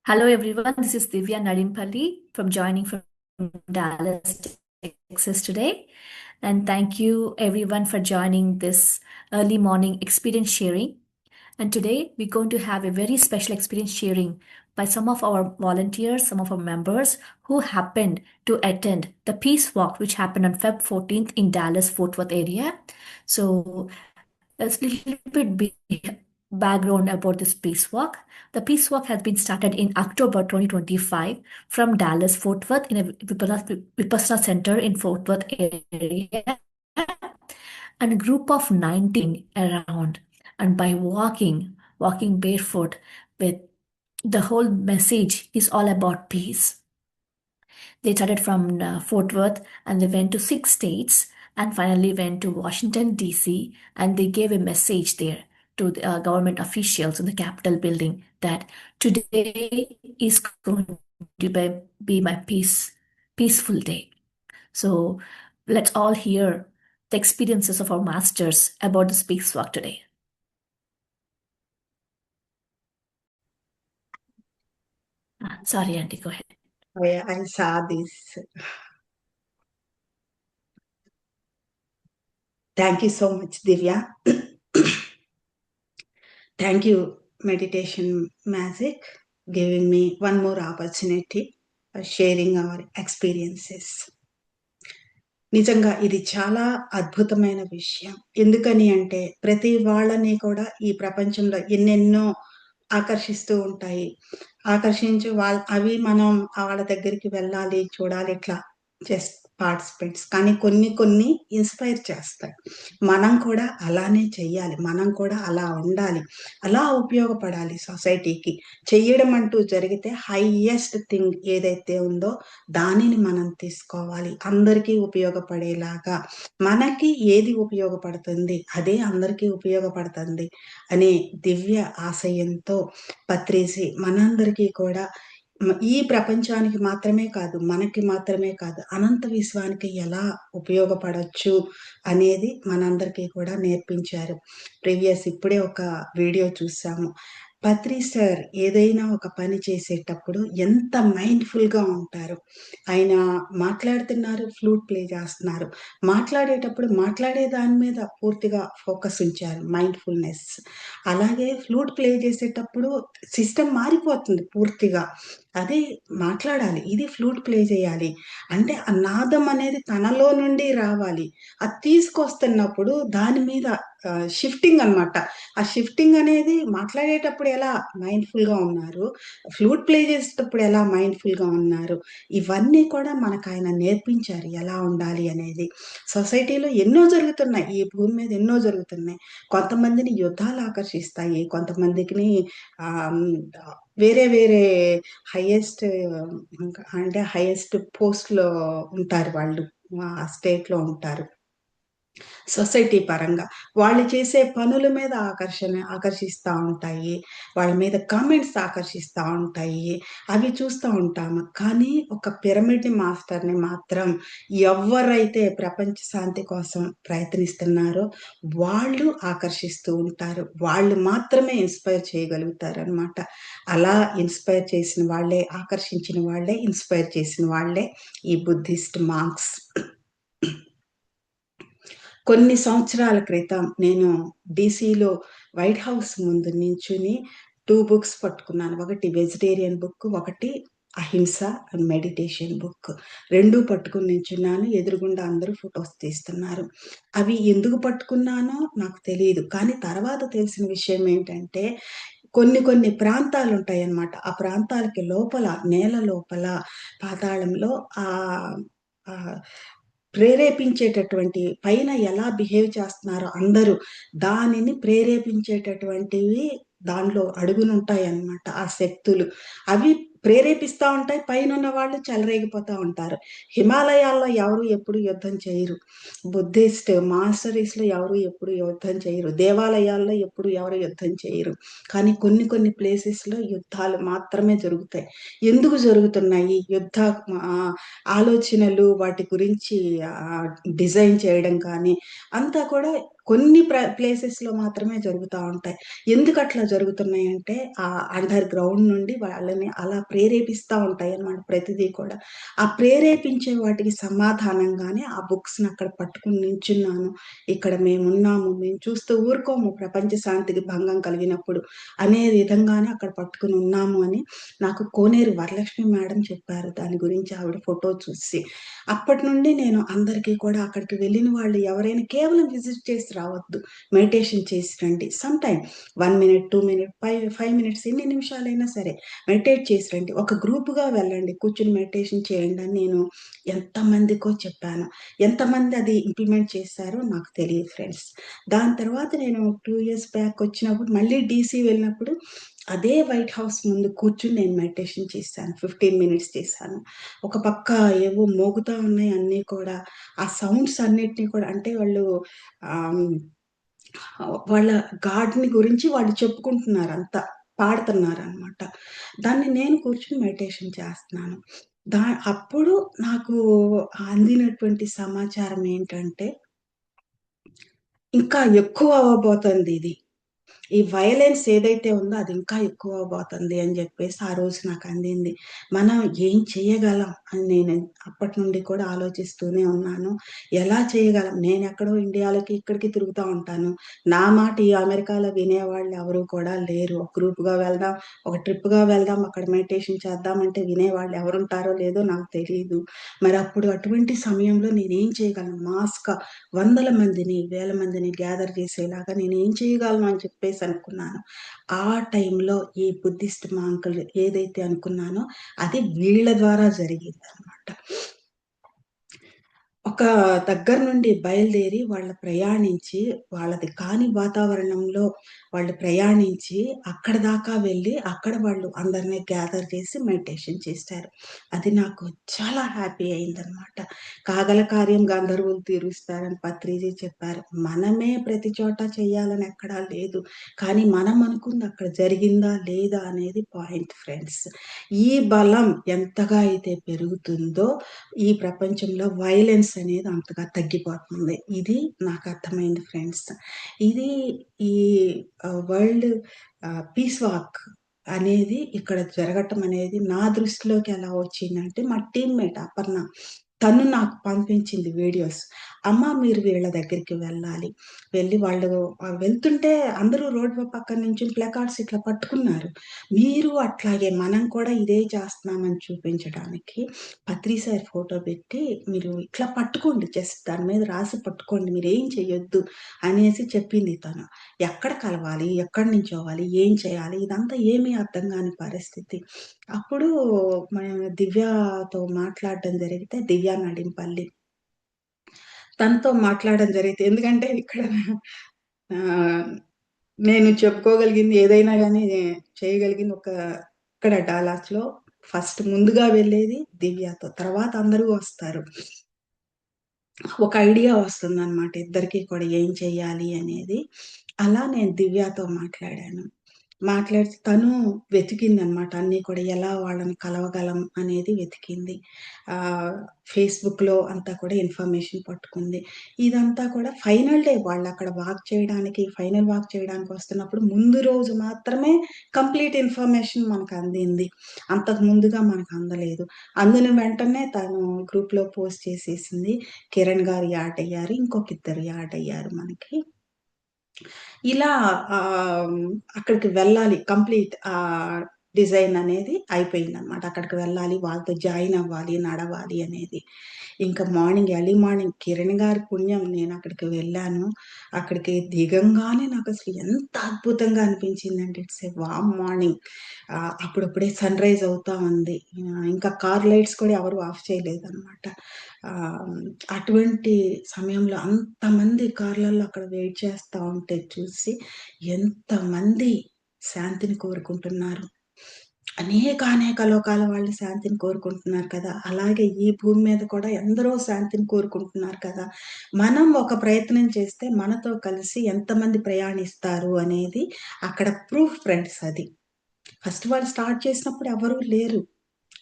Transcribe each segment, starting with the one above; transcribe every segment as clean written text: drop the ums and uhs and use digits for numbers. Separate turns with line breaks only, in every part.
Hello everyone, this is Divya Nadimpalli joining from Dallas, Texas today. And thank you everyone for joining this early morning experience sharing. And today we're going to have a very special experience sharing by some of our volunteers, some of our members who happened to attend the Peace Walk, which happened on Feb 14th in Dallas, Fort Worth area. So a little bit background about this Peace Walk. The Peace Walk has been started in October 2025 from Dallas, Fort Worth, in a Vipassana center in Fort Worth area, and a group of 19 around. And by walking barefoot, with the whole message is all about peace. They started from Fort Worth and they went to 6 states and finally went to Washington, D.C. And they gave a message there to the government officials in the Capitol building that today is going to be my peaceful day. So let's all hear the experiences of our masters about the Peace Walk today. Sorry, Auntie, go ahead.
I saw this. Thank you so much, Divya. Thank you, Meditation Magic, giving me one more opportunity for sharing our experiences. నిజంగా ఇది చాలా అద్భుతమైన విషయం. ఎందుకని అంటే ప్రతి వాళ్ళని కూడా ఈ ప్రపంచంలో ఎన్నెన్నో ఆకర్షిస్తూ ఉంటాయి. ఆకర్షించి అవి మనం వాళ్ళ దగ్గరికి వెళ్ళాలి, చూడాలి ఇట్లా జస్ట్ పార్టిసిపెంట్స్. కానీ కొన్ని ఇన్‌స్పైర్ చేస్తాయి. మనం కూడా అలానే చెయ్యాలి. మనం కూడా అలా ఉండాలి. అలా ఉపయోగపడాలి సొసైటీకి. చెయ్యడం అంటూ జరిగితే హైయెస్ట్ థింగ్ ఏదైతే ఉందో దానిని మనం తీసుకోవాలి. అందరికీ ఉపయోగపడేలాగా. మనకి ఏది ఉపయోగపడుతుంది, అదే అందరికీ ఉపయోగపడుతుంది అనే దివ్య ఆశయంతో పత్రిజీ మనందరికీ కూడా ఈ ప్రపంచానికి మాత్రమే కాదు, మనకి మాత్రమే కాదు, అనంత విశ్వానికి ఎలా ఉపయోగపడొచ్చు అనేది మనందరికీ కూడా నేర్పించారు. ఇప్పుడే ఒక వీడియో చూసాము. పత్రి సార్ ఏదైనా ఒక పని చేసేటప్పుడు ఎంత మైండ్‌ఫుల్‌గా ఉంటారు. ఆయన మాట్లాడుతున్నారు, ఫ్లూట్ ప్లే చేస్తున్నారు. మాట్లాడేటప్పుడు మాట్లాడే దాని మీద పూర్తిగా ఫోకస్ ఉంచారు. మైండ్‌ఫుల్‌నెస్. అలాగే ఫ్లూట్ ప్లే చేసేటప్పుడు సిస్టమ్ మారిపోతుంది పూర్తిగా. అది మాట్లాడాలి. ఇది ఫ్లూట్ ప్లే చేయాలి. అంటే ఆ నాదం అనేది తనలో నుండి రావాలి. అది తీసుకొస్తున్నప్పుడు దాని మీద షిఫ్టింగ్ అన్నమాట. ఆ షిఫ్టింగ్ అనేది మాట్లాడేటప్పుడు ఎలా మైండ్‌ఫుల్‌గా ఉన్నారు, ఫ్లూట్ ప్లే చేసేటప్పుడు ఎలా మైండ్‌ఫుల్‌గా ఉన్నారు, ఇవన్నీ కూడా మనకాయన నేర్పించారు ఎలా ఉండాలి అనేది. సొసైటీలో ఎన్నో జరుగుతున్నాయి. ఈ భూమి మీద ఎన్నో జరుగుతున్నాయి. కొంతమందిని యుద్ధాలు ఆకర్షిస్తాయి. కొంతమందికిని ఆహ్, వేరే హైయెస్ట్ అంటే హైయెస్ట్ పోస్ట్‌లో ఉంటారు వాళ్ళు. ఆ స్టేట్‌లో ఉంటారు. సొసైటీ పరంగా. వాళ్ళు చేసే పనుల మీద ఆకర్షిస్తా ఉంటాయి. వాళ్ళ మీద కామెంట్స్ ఆకర్షిస్తా ఉంటాయి. అవి చూస్తా ఉంటాము. కానీ ఒక పిరమిడ్ మాస్టర్‌ని మాత్రం ఎవ్వరైతే ప్రపంచ శాంతి కోసం ప్రయత్నిస్తున్నారో వాళ్ళు ఆకర్షిస్తూ ఉంటారు. వాళ్ళు మాత్రమే ఇన్‌స్పైర్ చేయగలుగుతారనమాట. అలా ఇన్‌స్పైర్ చేసిన వాళ్ళే, ఆకర్షించిన వాళ్ళే, ఇన్‌స్పైర్ చేసిన వాళ్ళే ఈ బుద్ధిస్ట్ మాంక్స్. కొన్ని సంవత్సరాల క్రితం నేను డీసీలో వైట్ హౌస్ ముందు నించుని 2 బుక్స్ పట్టుకున్నాను. ఒకటి వెజిటేరియన్ బుక్, ఒకటి అహింస అండ్ మెడిటేషన్ బుక్. 2 పట్టుకొని నించున్నాను. ఎదురుగుండా అందరూ ఫోటోస్ తీస్తున్నారు. అవి ఎందుకు పట్టుకున్నానో నాకు తెలీదు. కానీ తర్వాత తెలిసిన విషయం ఏంటంటే కొన్ని ప్రాంతాలుంటాయన్నమాట. ఆ ప్రాంతాలకి లోపల, నేల లోపల, పాతాళంలో ఆహ్, ఆహ్, ప్రేరేపించేటటువంటి పైన ఎలా బిహేవ్ చేస్తున్నారో అందరూ, దానిని ప్రేరేపించేటటువంటివి దానిలో అడుగునుంటాయన్నమాట ఆ శక్తులు. అవి ప్రేరేపిస్తా ఉంటాయి. పైనున్న వాళ్ళు చెలరేగిపోతా ఉంటారు. హిమాలయాల్లో ఎవరు ఎప్పుడు యుద్ధం చేయరు. బుద్ధిస్ట్ మాస్టరీస్‌లో ఎవరు ఎప్పుడు యుద్ధం చేయరు. దేవాలయాల్లో ఎప్పుడు ఎవరు యుద్ధం చేయరు. కానీ కొన్ని కొన్ని ప్లేసెస్‌లో యుద్ధాలు మాత్రమే జరుగుతాయి. ఎందుకు జరుగుతున్నాయి? ఆహ్, ఆలోచనలు వాటి గురించి డిజైన్ చేయడం కానీ, అంతా కూడా కొన్ని ప్లేసెస్‌లో మాత్రమే జరుగుతా ఉంటాయి. ఎందుకట్లా జరుగుతున్నాయంటే, అండర్ గ్రౌండ్ నుండి వాళ్ళని అలా ప్రేరేపిస్తా ఉంటాయన్నమాట ప్రతిదీ కూడా. ఆ ప్రేరేపించే వాటికి సమాధానంగానే ఆ బుక్స్‌ని అక్కడ పట్టుకొని నించున్నాను. ఇక్కడ మేమున్నాము, మేము చూస్తూ ఊరుకోము ప్రపంచ శాంతికి భంగం కలిగినప్పుడు అనే విధంగానే అక్కడ పట్టుకొని ఉన్నాము అని నాకు కోనేరు వరలక్ష్మి మేడం చెప్పారు. దాని గురించి ఆవిడ ఫోటో చూసి. అప్పటి నుండి నేను అందరికీ కూడా అక్కడికి వెళ్ళిన వాళ్ళు ఎవరైనా కేవలం విజిట్ చేసి రావద్దు. మెడిటేషన్ చేసి రండి. Some time 1 minute, 2 minute, 5 minutes ఎన్ని నిమిషాలైనా సరే మెడిటేట్ చేసి రండి. ఒక గ్రూప్‌గా వెళ్ళండి. కూర్చొని మెడిటేషన్ చేయండి అని నేను ఎంతమందికో చెప్పాను. ఎంతమంది అది ఇంప్లిమెంట్ చేశారో నాకు తెలీదు ఫ్రెండ్స్. దాని తర్వాత నేను 2 ఇయర్స్ బ్యాక్ వచ్చినప్పుడు మళ్ళీ డీసీ వెళ్ళినప్పుడు అదే వైట్ హౌస్ ముందు కూర్చొని నేను మెడిటేషన్ చేశాను. 15 మినిట్స్ చేశాను. ఒక పక్క ఏవో మోగుతా ఉన్నాయి అన్నీ కూడా. ఆ సౌండ్స్ అన్నిటిని కూడా అంటే వాళ్ళు ఆహ్, వాళ్ళ గాడ్‌ని గురించి వాళ్ళు చెప్పుకుంటున్నారంతా. పాడుతున్నారనమాట. దాన్ని నేను కూర్చొని మెడిటేషన్ చేస్తున్నాను. దా అప్పుడు నాకు అందినటువంటి సమాచారం ఏంటంటే, ఇంకా ఎక్కువ అవ్వబోతోందిది. ఈ వయలెన్స్ ఏదైతే ఉందో అది ఇంకా ఎక్కువ అవ్వబోతుంది అని జెప్పేసి ఆ రోజు నాకందింది. మనం ఏం చేయగలం అని నేను అప్పటి నుండి కూడా ఆలోచిస్తూనే ఉన్నాను. ఎలా చేయగలం? నేనెక్కడో ఇండియాలోకి, ఇక్కడికి తిరుగుతా ఉంటాను. నా మాట ఈ అమెరికాలో వినేవాళ్ళు ఎవరు కూడా లేరు. ఒక గ్రూప్‌గా వెళ్దాం, ఒక ట్రిప్‌గా వెళ్దాం, అక్కడ మెడిటేషన్ చేద్దాం అంటే వినేవాళ్ళు ఎవరుంటారో లేదో నాకు తెలీదు. మరప్పుడు అటువంటి సమయంలో నేనేం చేయగలను? మాస్‌గా వందల మందిని, వేల మందిని గ్యాదర్ చేసేలాగా నేనేం చేయగలను అని చెప్పేసి అనుకున్నాను. ఆ టైంలో ఈ బుద్ధిస్ట్ మాంకులు ఏదైతే అనుకున్నానో అది వీళ్ళ ద్వారా జరిగిందనమాట. ఒక దగ్గర నుండి బయలుదేరి వాళ్ళు ప్రయాణించి, వాళ్ళది కాని వాతావరణంలో వాళ్ళు ప్రయాణించి, అక్కడి దాకా వెళ్ళి, అక్కడ వాళ్ళు అందరిని గ్యాదర్ చేసి మెడిటేషన్ చేశారు. అది నాకు చాలా హ్యాపీ అయిందనమాట. కాగల కార్యం గంధర్వులు తీరుస్తారని పత్రిజీ చెప్పారు. మనమే ప్రతి చోట చేయాలని ఎక్కడా లేదు. కానీ మనం అనుకుంది అక్కడ జరిగిందా? లేదా? అనేది పాయింట్ ఫ్రెండ్స్. ఈ బలం ఎంతగా అయితే పెరుగుతుందో ఈ ప్రపంచంలో వయలెన్స్ అనేది అంతగా తగ్గిపోతుంది. ఇది నాకు అర్థమైంది ఫ్రెండ్స్. ఇది ఈ వరల్డ్ పీస్ వాక్ అనేది ఇక్కడ జరగటం అనేది నా దృష్టిలోకి ఎలా వచ్చిందంటే మా టీమ్‌మేట్ అపర్ణ. తను నాకు పంపించింది వీడియోస్. అమ్మ మీరు వీళ్ళ దగ్గరికి వెళ్ళాలి. వెళ్ళి వాళ్ళు వెళ్తుంటే అందరూ రోడ్డు పక్కన నించుని ప్లకార్డ్స్ ఇట్లా పట్టుకున్నారు. మీరు అట్లాగే మనం కూడా ఇదే చేస్తున్నామని చూపించడానికి పత్రి సార్ ఫోటో పెట్టి, "మీరు ఇట్లా పట్టుకోండి జస్ట్ దాని మీద రాసి పట్టుకోండి. మీరేం చెయ్యొద్దు" అనేసి చెప్పింది తను. ఎక్కడ కలవాలి? ఎక్కడ నించోవాలి? ఏం చేయాలి? ఇదంతా ఏమీ అర్థం గాని పరిస్థితి. అప్పుడు దివ్యతో మాట్లాడడం జరిగితే దివ్య నడింపల్లి. తనతో మాట్లాడడం జరిగితే ఎందుకంటే ఇక్కడ ఆహ్, నేను చెప్పుకోగలిగింది ఏదైనా గాని చేయగలిగింది ఇక్కడ డాలాస్‌లో ఫస్ట్ ముందుగా వెళ్ళేది దివ్యతో. తర్వాత అందరూ వస్తారు. ఒక ఐడియా వస్తుందనమాట ఇద్దరికీ కూడా ఏం చెయ్యాలి అనేది. అలా నేను దివ్యతో మాట్లాడాను. మాట్లాడితే తను వెతికిందనమాట అన్నీ కూడా ఎలా వాళ్ళని కలవగలం అనేది వెతికింది. ఫేస్‌బుక్‌లో అంతా కూడా ఇన్ఫర్మేషన్ పట్టుకుంది. ఇదంతా కూడా ఫైనల్ డే వాళ్ళక్కడ ఫైనల్ వాక్ చేయడానికి వస్తున్నప్పుడు ముందు రోజు మాత్రమే కంప్లీట్ ఇన్ఫర్మేషన్ మనకందింది. అంతకు ముందుగా మనకు అందలేదు. అందిన వెంటనే తను గ్రూప్‌లో పోస్ట్ చేసేసింది. కిరణ్ గారు యాడ్ అయ్యారు. ఇంకొక ఇద్దరు యాడ్ అయ్యారు మనకి. ఇలా ఆహ్, అక్కడికి వెళ్ళాలి. కంప్లీట్ డిజైన్ అనేది అయిపోయిందనమాట. అక్కడికి వెళ్ళాలి, వాళ్ళతో జాయిన్ అవ్వాలి, నడవాలి అనేది. ఇంకా ఎర్లీ మార్నింగ్ కిరణ్ గారి పుణ్యం నేనక్కడికి వెళ్ళాను. అక్కడికి దిగంగానే నాకసలు ఎంత అద్భుతంగా అనిపించిందంటే ఇట్స్ ఎ వార్మ్ మార్నింగ్. అప్పుడప్పుడే సన్‌రైజ్ అవుతా ఉంది. ఇంకా కార్ లైట్స్ కూడా ఎవరు ఆఫ్ చేయలేదనమాట. ఆహ్, అటువంటి సమయంలో అంతమంది కార్‌లలో అక్కడ వెయిట్ చేస్తా ఉంటే చూసి ఎంతమంది శాంతిని కోరుకుంటున్నారు. అనేక లోకాల వాళ్ళు శాంతిని కోరుకుంటున్నారు కదా! అలాగే ఈ భూమి మీద కూడా ఎందరో శాంతిని కోరుకుంటున్నారు కదా! మనం ఒక ప్రయత్నం చేస్తే మనతో కలిసి ఎంతమంది ప్రయాణిస్తారు అనేది అక్కడ ప్రూఫ్ ఫ్రెండ్స్ అది. ఫస్ట్ వాళ్ళు స్టార్ట్ చేసినప్పుడు ఎవరు లేరు.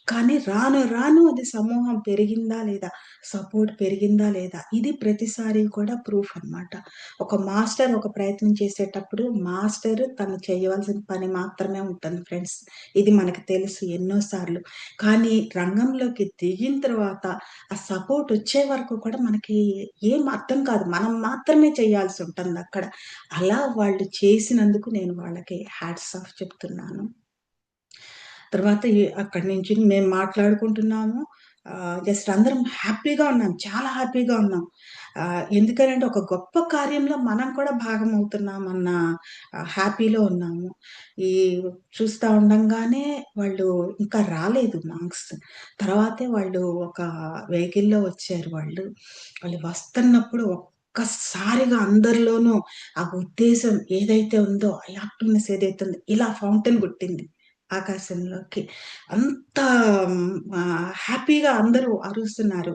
కానీ రాను రాను అది సమూహం పెరిగిందా లేదా? సపోర్ట్ పెరిగిందా లేదా? ఇది ప్రతిసారి కూడా ప్రూఫ్ అన్నమాట. ఒక మాస్టర్ ఒక ప్రయత్నం చేసేటప్పుడు మాస్టర్ తను చేయవలసిన పని మాత్రమే ఉంటుంది ఫ్రెండ్స్. ఇది మనకు తెలుసు ఎన్నో సార్లు. కానీ రంగంలోకి దిగిన తర్వాత ఆ సపోర్ట్ వచ్చే వరకు కూడా మనకి ఏం అర్థం కాదు. మనం మాత్రమే చేయాల్సి ఉంటుందక్కడ. అలా వాళ్ళు చేసినందుకు నేను వాళ్ళకి హ్యాట్స్ ఆఫ్ చెప్తున్నాను. తర్వాత అక్కడి నుంచి మేము మాట్లాడుకుంటున్నాము. జస్ట్ అందరం హ్యాపీగా ఉన్నాం. చాలా హ్యాపీగా ఉన్నాం. ఎందుకనంటే ఒక గొప్ప కార్యంలో మనం కూడా భాగమవుతున్నామన్న హ్యాపీలో ఉన్నాము. ఈ చూస్తా ఉండంగానే వాళ్ళు ఇంకా రాలేదు మాంక్స్. తర్వాతే వాళ్ళు ఒక వెహికల్‌లో వచ్చారు వాళ్ళు. వాళ్ళు వస్తున్నప్పుడు ఒక్కసారిగా అందరిలోనూ ఆ ఉద్దేశం ఏదైతే ఉందో, ఆ యాక్టివ్‌నెస్ ఏదైతే ఉందో ఇలా ఫౌంటైన్ కొట్టింది. ఆకాశంలోకి. అంత హ్యాపీగా అందరూ అరుస్తున్నారు.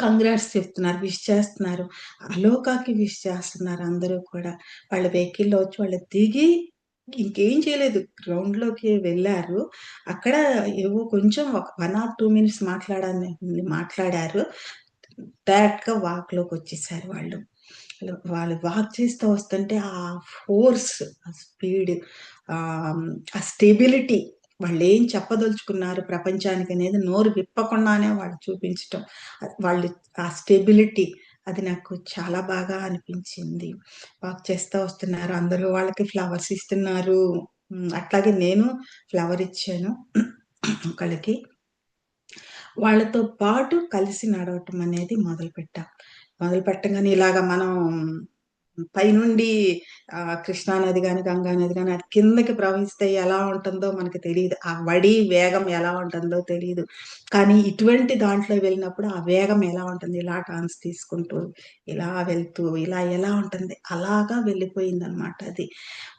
కంగ్రాట్స్ చెప్తున్నారు. విష్ చేస్తున్నారు. అలోకాకి విష్ చేస్తున్నారు అందరూ కూడా. వాళ్ళ వెహికల్‌లో వచ్చి వాళ్ళు దిగి ఇంకేం చేయలేదు. గ్రౌండ్‌లోకి వెళ్లారు. అక్కడ ఏవో కొంచెం ఒక 1 ఆర్ 2 మినిట్స్ మాట్లాడారు. డైరెక్ట్‌గా వాక్‌లోకొచ్చేసారు వాళ్ళు. వాళ్ళు వాక్ చేస్తూ వస్తుంటే ఆ ఫోర్స్, ఆ స్పీడ్, ఆహ్, ఆ స్టెబిలిటీ వాళ్ళేం చెప్పదలుచుకున్నారు ప్రపంచానికనేది నోరు విప్పకుండానే వాళ్ళు చూపించటం. వాళ్ళు ఆ స్టెబిలిటీ అది నాకు చాలా బాగా అనిపించింది. వాక్ చేస్తా వస్తున్నారు. అందరూ వాళ్ళకి ఫ్లవర్స్ ఇస్తున్నారు. అట్లాగే నేను ఫ్లవర్ ఇచ్చాను ఒకళ్ళకి. వాళ్ళతో పాటు కలిసి నడవటం అనేది మొదలుపెట్టా. మొదలుపెట్టంగానే ఇలాగ మనం పైనుండి కృష్ణా నది గాని, గంగా నది గాని అది కిందకి ప్రవహిస్తే ఎలా ఉంటుందో మనకు తెలీదు. ఆ వడి వేగం ఎలా ఉంటుందో తెలీదు. కానీ ఇటువంటి దాంట్లో వెళ్ళినప్పుడు ఆ వేగం ఎలా ఉంటుంది, ఇలా టర్న్స్ తీసుకుంటూ, ఇలా వెళ్తూ, ఇలా ఎలా ఉంటుంది అలాగా వెళ్ళిపోయిందనమాట అది.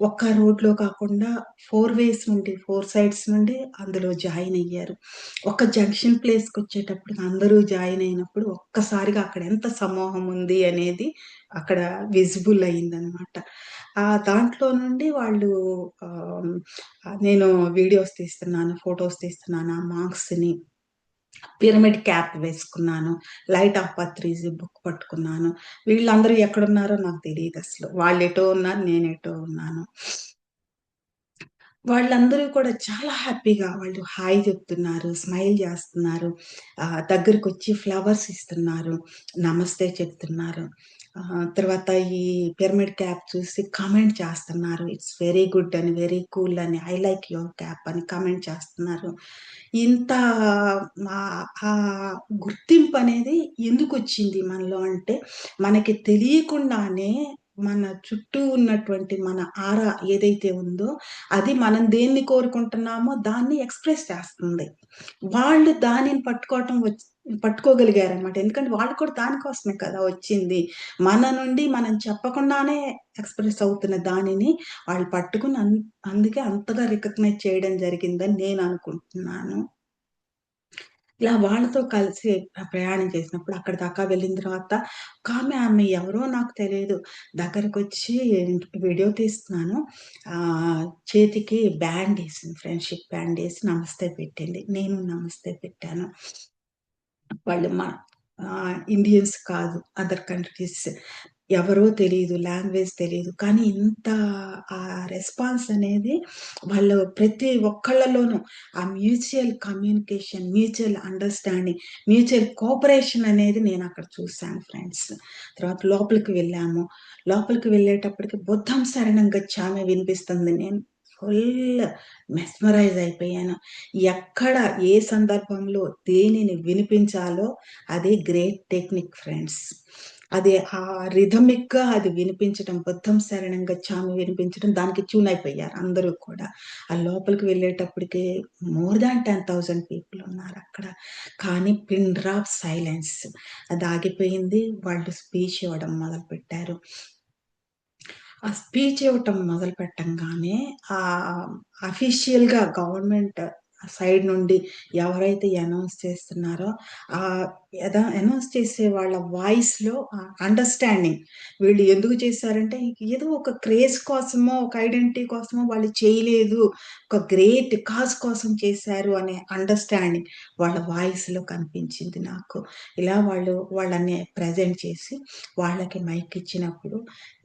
ఒక్క రోడ్‌లో కాకుండా 4 వేస్ నుండి, 4 సైడ్స్ నుండి అందులో జాయిన్ అయ్యారు. ఒక జంక్షన్ ప్లేస్‌కొచ్చేటప్పటికి అందరూ జాయిన్ అయినప్పుడు ఒక్కసారిగా అక్కడ ఎంత సమూహం ఉంది అనేది అక్కడ విజిబుల్ అయిందనమాట. దాంట్లో నుండి వాళ్ళు ఆహ్, నేను వీడియోస్ తీస్తున్నాను, ఫోటోస్ తీస్తున్నాను ఆ మాంక్స్‌ని. పిరమిడ్ క్యాప్ వేసుకున్నాను. లైట్ ఆఫ్ పత్రిజీ బుక్ పట్టుకున్నాను. వీళ్ళందరూ ఎక్కడున్నారో నాకు తెలీదసలు. వాళ్ళెటో ఉన్నారు, నేనెటో ఉన్నాను. వాళ్ళందరూ కూడా చాలా హ్యాపీగా వాళ్ళు హాయ్ చెప్తున్నారు, స్మైల్ జేస్తున్నారు. దగ్గరకొచ్చి ఫ్లవర్స్ ఇస్తున్నారు, నమస్తే చెప్తున్నారు. తర్వాత ఈ పిరమిడ్ క్యాప్ చూసి కామెంట్ చేస్తున్నారు. ఇట్స్ వెరీ గుడ్ అని, వెరీ కూల్ అని, ఐ లైక్ యువర్ క్యాప్ అని కామెంట్ చేస్తున్నారు. ఇంత గుర్తింపనేది ఎందుకొచ్చింది మనలో అంటే, మనకి తెలియకుండానే మన చుట్టూ ఉన్నటువంటి మన ఆరా ఏదైతే ఉందో అది మనం దేన్ని కోరుకుంటున్నామో దాన్ని ఎక్స్‌ప్రెస్ చేస్తుంది. వాళ్ళు దానిని పట్టుకోగలిగారనమాట. ఎందుకంటే వాళ్ళు కూడా దానికోసమే కదా వచ్చింది. మన నుండి మనం చెప్పకుండానే ఎక్స్‌ప్రెస్ అవుతున్న దానిని వాళ్ళు పట్టుకొని అందుకే అంతగా రికగ్నైజ్ చేయడం జరిగిందని నేను అనుకుంటున్నాను. ఇలా వాళ్ళతో కలిసి ప్రయాణం చేసినప్పుడు అక్కడి దాకా వెళ్ళిన తర్వాత ఆమె ఎవరో నాకు తెలీదు. దగ్గరకొచ్చి వీడియో తీస్తున్నాను. చేతికి బ్యాండేసింది. ఫ్రెండ్‌షిప్ బ్యాండేసి నమస్తే పెట్టింది. నేను నమస్తే పెట్టాను. వాళ్ళు ఇండియన్స్ కాదు. Other countries. ఎవరో తెలీదు. లాంగ్వేజ్ తెలీదు. కానీ ఇంత రెస్పాన్స్ అనేది వాళ్ళు ప్రతి ఒక్కళ్ళలోనూ ఆ mutual communication, mutual understanding, mutual cooperation అనేది నేనక్కడ చూసాను ఫ్రెండ్స్. తర్వాత లోపలికి వెళ్ళాము. లోపలికి వెళ్ళేటప్పటికి బుద్ధం శరణం గచ్చామి వినిపిస్తుంది. నేను ఫుల్ మెస్మరైజ్ అయిపోయాను. ఎక్కడ, ఏ సందర్భంలో దేనిని వినిపించాలో అది గ్రేట్ టెక్నిక్ ఫ్రెండ్స్. అది రిథమిక్‌గా అది వినిపించటం, బుద్ధం శరణం గచ్చామి వినిపించడం దానికి ట్యూన్ అయిపోయారు అందరూ కూడా. లోపలికి వెళ్ళేటప్పటికి మోర్ దాన్ 10,000 పీపుల్ ఉన్నారక్కడ. కానీ పిన్ డ్రాప్ సైలెన్స్. అది ఆగిపోయింది. వాళ్ళు స్పీచ్ ఇవ్వడం మొదలుపెట్టారు. ఆ స్పీచ్ ఇవ్వటం మొదలు పెట్టంగానే అఫీషియల్‌గా గవర్నమెంట్ సైడ్ నుండి ఎవరైతే అనౌన్స్ చేస్తున్నారో, ఆహ్, అనౌన్స్ చేసే వాళ్ళ వాయిస్‌లో అండర్‌స్టాండింగ్ వీళ్ళు ఎందుకు చేశారంటే, ఏదో ఒక క్రేజ్ కోసమో, ఒక ఐడెంటిటీ కోసమో వాళ్ళు చేయలేదు. ఒక గ్రేట్ కాజ్ కోసం చేశారు అనే అండర్‌స్టాండింగ్ వాళ్ళ వాయిస్‌లో కనిపించింది నాకు. ఇలా వాళ్ళని ప్రెజెంట్ చేసి వాళ్ళకి మైక్ ఇచ్చినప్పుడు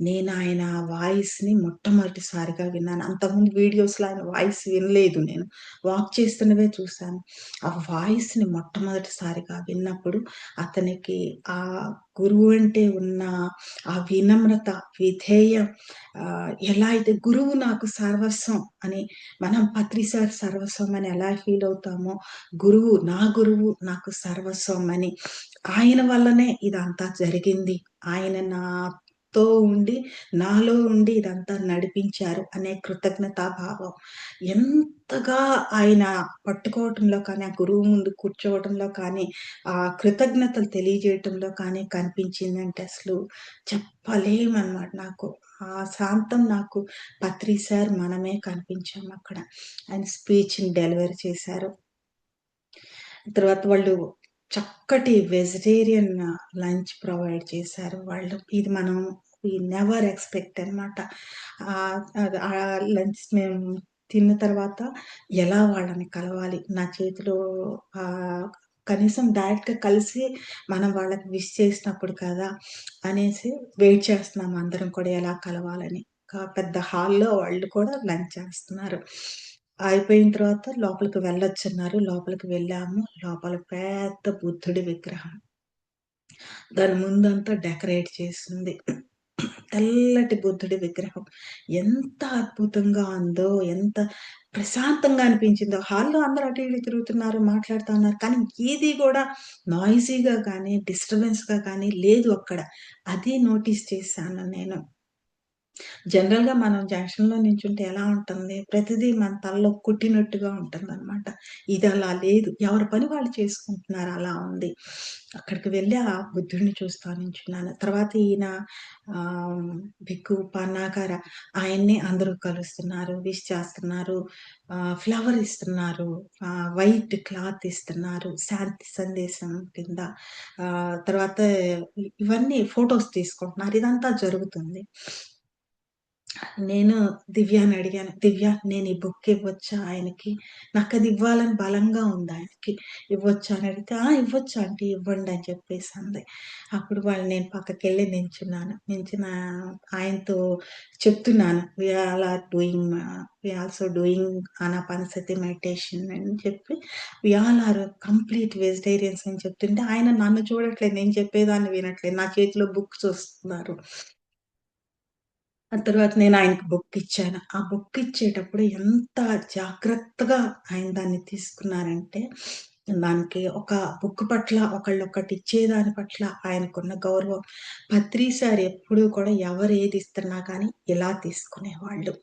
నేను ఆయన వాయిస్‌ని మొట్టమొదటిసారిగా విన్నాను. అంతకుముందు వీడియోస్‌లో ఆయన వాయిస్ వినలేదు నేను. వాక్ చేస్తున్నవే చూసాను. ఆ వాయిస్‌ని మొట్టమొదటిసారిగా విన్నప్పుడు అతనికి ఆ గురువు అంటే ఉన్న ఆ వినమ్రత, విధేయం ఎలా అయితే గురువు నాకు సర్వస్వం అని మనం పత్రి సార్ సర్వస్వం అని ఎలా ఫీల్ అవుతామో, గురువు నాకు సర్వస్వం అని ఆయన వల్లనే ఇదంతా జరిగింది. ఆయన నాతో ఉండి, నాలో ఉండి ఇదంతా నడిపించారు అనే కృతజ్ఞతాభావం. ఎంతగా ఆయన పట్టుకోవటంలో కానీ, ఆ గురువు ముందు కూర్చోవటంలో కానీ, ఆ కృతజ్ఞతలు తెలియజేయటంలో కానీ కనిపించిందంటే అసలు చెప్పలేమనమాట నాకు. ఆ శాంతం నాకు పత్రి సార్ మనమే కనిపించామక్కడ. ఆయన స్పీచ్‌ని డెలివరీ చేశారు. తర్వాత వాళ్ళు చక్కటి వెజిటేరియన్ లంచ్ ప్రొవైడ్ చేశారు వాళ్ళు. ఇది మనం వి నెవర్ ఎక్స్‌పెక్ట్ అనమాట. ఆ లంచ్ మేము తిన్న తర్వాత ఎలా వాళ్ళని కలవాలి? నా చేతిలో ఆహ్, కనీసం డైరెక్ట్‌గా కలిసి మనం వాళ్ళకి విష్ చేసినప్పుడు కదా! అనేసి వెయిట్ చేస్తున్నాం అందరం కూడా ఎలా కలవాలని. పెద్ద హాల్‌లో వాళ్ళు కూడా లంచ్ చేస్తున్నారు. అయిపోయిన తర్వాత లోపలికి వెళ్ళొచ్చన్నారు. లోపలికి వెళ్ళాము. లోపల పెద్ద బుద్ధుడి విగ్రహం. దాని ముందంతా డెకరేట్ చేసుంది. తెల్లటి బుద్ధుడి విగ్రహం. ఎంత అద్భుతంగా ఉందో, ఎంత ప్రశాంతంగా అనిపించిందో. హాల్‌లో అందరూ అటు ఇటు తిరుగుతున్నారు, మాట్లాడుతా ఉన్నారు. కానీ ఏది గూడా నాయిసీగా గానీ, డిస్టర్బెన్స్‌గా గానీ లేదు అక్కడ. అది నోటీస్ చేశాను నేను. జనరల్‌గా మనం జంక్షన్‌లో నించుంటే ఎలా ఉంటుంది? ప్రతిదీ మన తలలో కొట్టినట్టుగా ఉంటుందనమాట. ఇది అలా లేదు. ఎవరి పని వాళ్ళు చేసుకుంటున్నారు. అలా ఉంది. అక్కడికి వెళ్లి ఆ బుద్ధుడిని చూస్తా నించున్నాను. తర్వాత ఈయన ఆహ్, భిక్కు పన్నాగార ఆయన్ని అందరూ కలుస్తున్నారు. విష్ చేస్తున్నారు. ఫ్లవర్ ఇస్తున్నారు. వైట్ క్లాత్ ఇస్తున్నారు. శాంతి సందేశం కింద. తర్వాత ఇవన్నీ ఫోటోస్ తీసుకుంటున్నారు. ఇదంతా జరుగుతుంది. నేను దివ్యాని అడిగాను. "దివ్య నేను ఈ బుక్ ఇవ్వొచ్చా ఆయనకి? నాకది ఇవ్వాలని బలంగా ఉంది ఆయనకి. ఇవ్వొచ్చా?" అని అడిగితే, "ఆ! ఇవ్వచ్చు ఆంటీ ఇవ్వండి" అని చెప్పేసంది. అప్పుడు నేను పక్కకెళ్ళి నించున్నాను. ఆయనతో చెప్తున్నాను. We also doing Anapanasati meditation అని చెప్పి, we all are complete vegetarians అని చెప్తుంటే, ఆయన నన్ను చూడట్లేదు. నేను చెప్పేదాన్ని వినట్లేదు. నా చేతిలో బుక్ చూస్తున్నారు. ఆ తర్వాత నేను ఆయనకి బుక్ ఇచ్చాను. ఆ బుక్ ఇచ్చేటప్పుడు ఎంత జాగ్రత్తగా ఆయన దాన్ని తీసుకున్నారంటే, దానికి ఒక బుక్ పట్ల ఒకళ్ళొకటి ఇచ్చేదాని పట్ల ఆయనకున్న గౌరవం. పత్రి సార్ ఎప్పుడూ కూడా ఎవరు ఏది ఇస్తున్నా కానీ ఇలా తీసుకునేవాళ్ళు.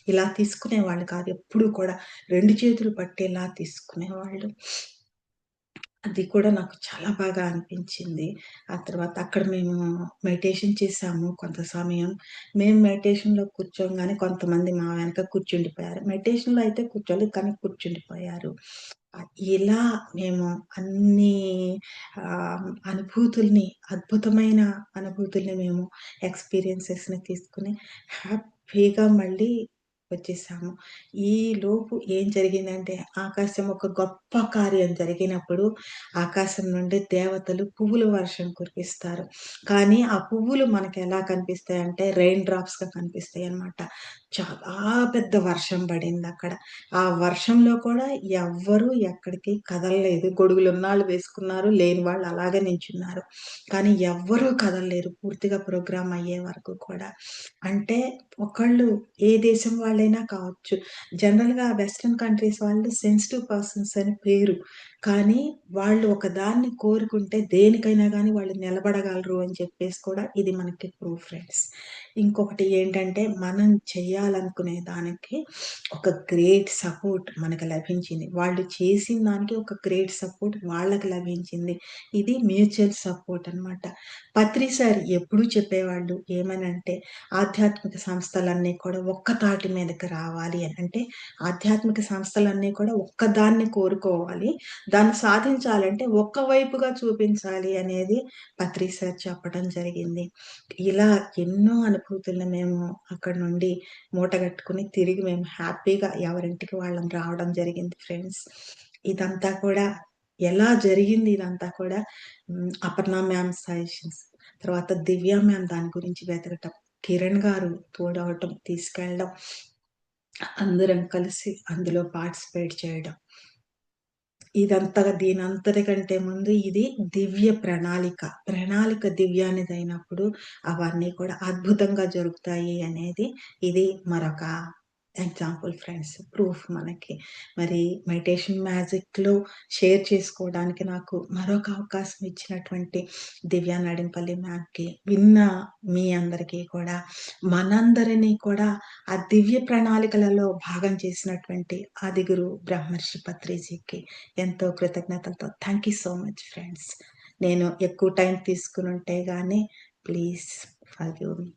ఇలా తీసుకునేవాళ్ళు కాదు ఎప్పుడూ కూడా. 2 చేతులు పట్టేలా తీసుకునేవాళ్ళు. అది కూడా నాకు చాలా బాగా అనిపించింది. ఆ తర్వాత అక్కడ మేము మెడిటేషన్ చేశాము కొంత సమయం. మేము మెడిటేషన్‌లో కూర్చోంగానే కొంతమంది మా వెనక కూర్చుండిపోయారు. మెడిటేషన్‌లో అయితే కూర్చోలేదు కానీ కూర్చుండిపోయారు. ఇలా మేము అన్నీ అనుభూతుల్ని అద్భుతమైన అనుభూతుల్ని మేము ఎక్స్‌పీరియన్సెస్‌ని తీసుకొని హ్యాపీగా మళ్ళీ వచ్చేసాము. ఈలోపు ఏం జరిగిందంటే ఆకాశం ఒక గొప్ప కార్యం జరిగినప్పుడు ఆకాశం నుండి దేవతలు పువ్వుల వర్షం కురిపిస్తారు. కానీ ఆ పువ్వులు మనకెలా కనిపిస్తాయంటే రెయిన్ డ్రాప్స్‌గా కనిపిస్తాయన్నమాట. చాలా పెద్ద వర్షం పడిందక్కడ. ఆ వర్షంలో కూడా ఎవ్వరు ఎక్కడికి కదలలేదు. గొడుగులున్నాళ్ళు వేసుకున్నారు. లేని వాళ్ళు అలాగే నించున్నారు. కానీ ఎవ్వరూ కదలలేరు పూర్తిగా ప్రోగ్రామ్ అయ్యే వరకు కూడా. అంటే ఒకళ్ళు ఏ దేశం వాళ్ళైనా కావచ్చు. జనరల్‌గా వెస్టర్న్ కంట్రీస్ వాళ్ళు సెన్సిటివ్ పర్సన్స్ అని పేరు. కానీ వాళ్ళు ఒక దాన్ని కోరుకుంటే దేనికైనా గాని వాళ్ళు నిలబడగలరు అని చెప్పేసి కూడా ఇది మనకి ప్రూఫ్ ఫ్రెండ్స్. ఇంకొకటి ఏంటంటే, మనం చేయాలనుకునే దానికి ఒక గ్రేట్ సపోర్ట్ మనకు లభించింది. వాళ్ళు చేసిన దానికి ఒక గ్రేట్ సపోర్ట్ వాళ్ళకి లభించింది. ఇది మ్యూచువల్ సపోర్ట్ అనమాట. పత్రి సార్ ఎప్పుడూ చెప్పేవాళ్ళు ఏమనంటే, ఆధ్యాత్మిక సంస్థలన్నీ కూడా ఒక్క తాటి మీదకి రావాలి అని. అంటే ఆధ్యాత్మిక సంస్థలన్నీ కూడా ఒక్కదాన్ని కోరుకోవాలి. దాన్ని సాధించాలంటే ఒక్క వైపుగా చూపించాలి అనేది పత్రి సార్ చెప్పడం జరిగింది. ఇలా ఎన్నో అనుభూతులను మేము అక్కడి నుండి మూటగట్టుకొని తిరిగి మేము హ్యాపీగా ఎవరింటికి వాళ్ళం రావడం జరిగింది ఫ్రెండ్స్. ఇదంతా కూడా ఎలా జరిగింది ఇదంతా కూడా అపర్ణ మ్యామ్ సజెషన్స్. తర్వాత దివ్య మ్యామ్ దాని గురించి వెతకటం. కిరణ్ గారు తోడవటం, తీసుకెళ్ళడం. అందరం కలిసి అందులో పార్టిసిపేట్ చేయడం. ఇదంతా దీనంతటికంటే ముందు ఇది దివ్య ప్రణాళిక. ప్రణాళిక దివ్యానిదైనప్పుడు అవన్నీ కూడా అద్భుతంగా జరుగుతాయి అనేది ఇది మరొక ఎగ్జాంపుల్ ఫ్రెండ్స్. ప్రూఫ్ మనకి. మరి మెడిటేషన్ మ్యాజిక్‌లో షేర్ చేసుకోవడానికి నాకు మరొక అవకాశం ఇచ్చినటువంటి దివ్య నడింపల్లి మ్యామ్‌కి, విన్న మీ అందరికీ కూడా, మనందరినీ కూడా ఆ దివ్య ప్రణాళికలలో భాగం చేసినటువంటి ఆదిగురు బ్రహ్మర్షి పత్రిజీకి ఎంతో కృతజ్ఞతలతో thank you so much friends. నేను ఎక్కువ టైం తీసుకునుంటే గాని please forgive me.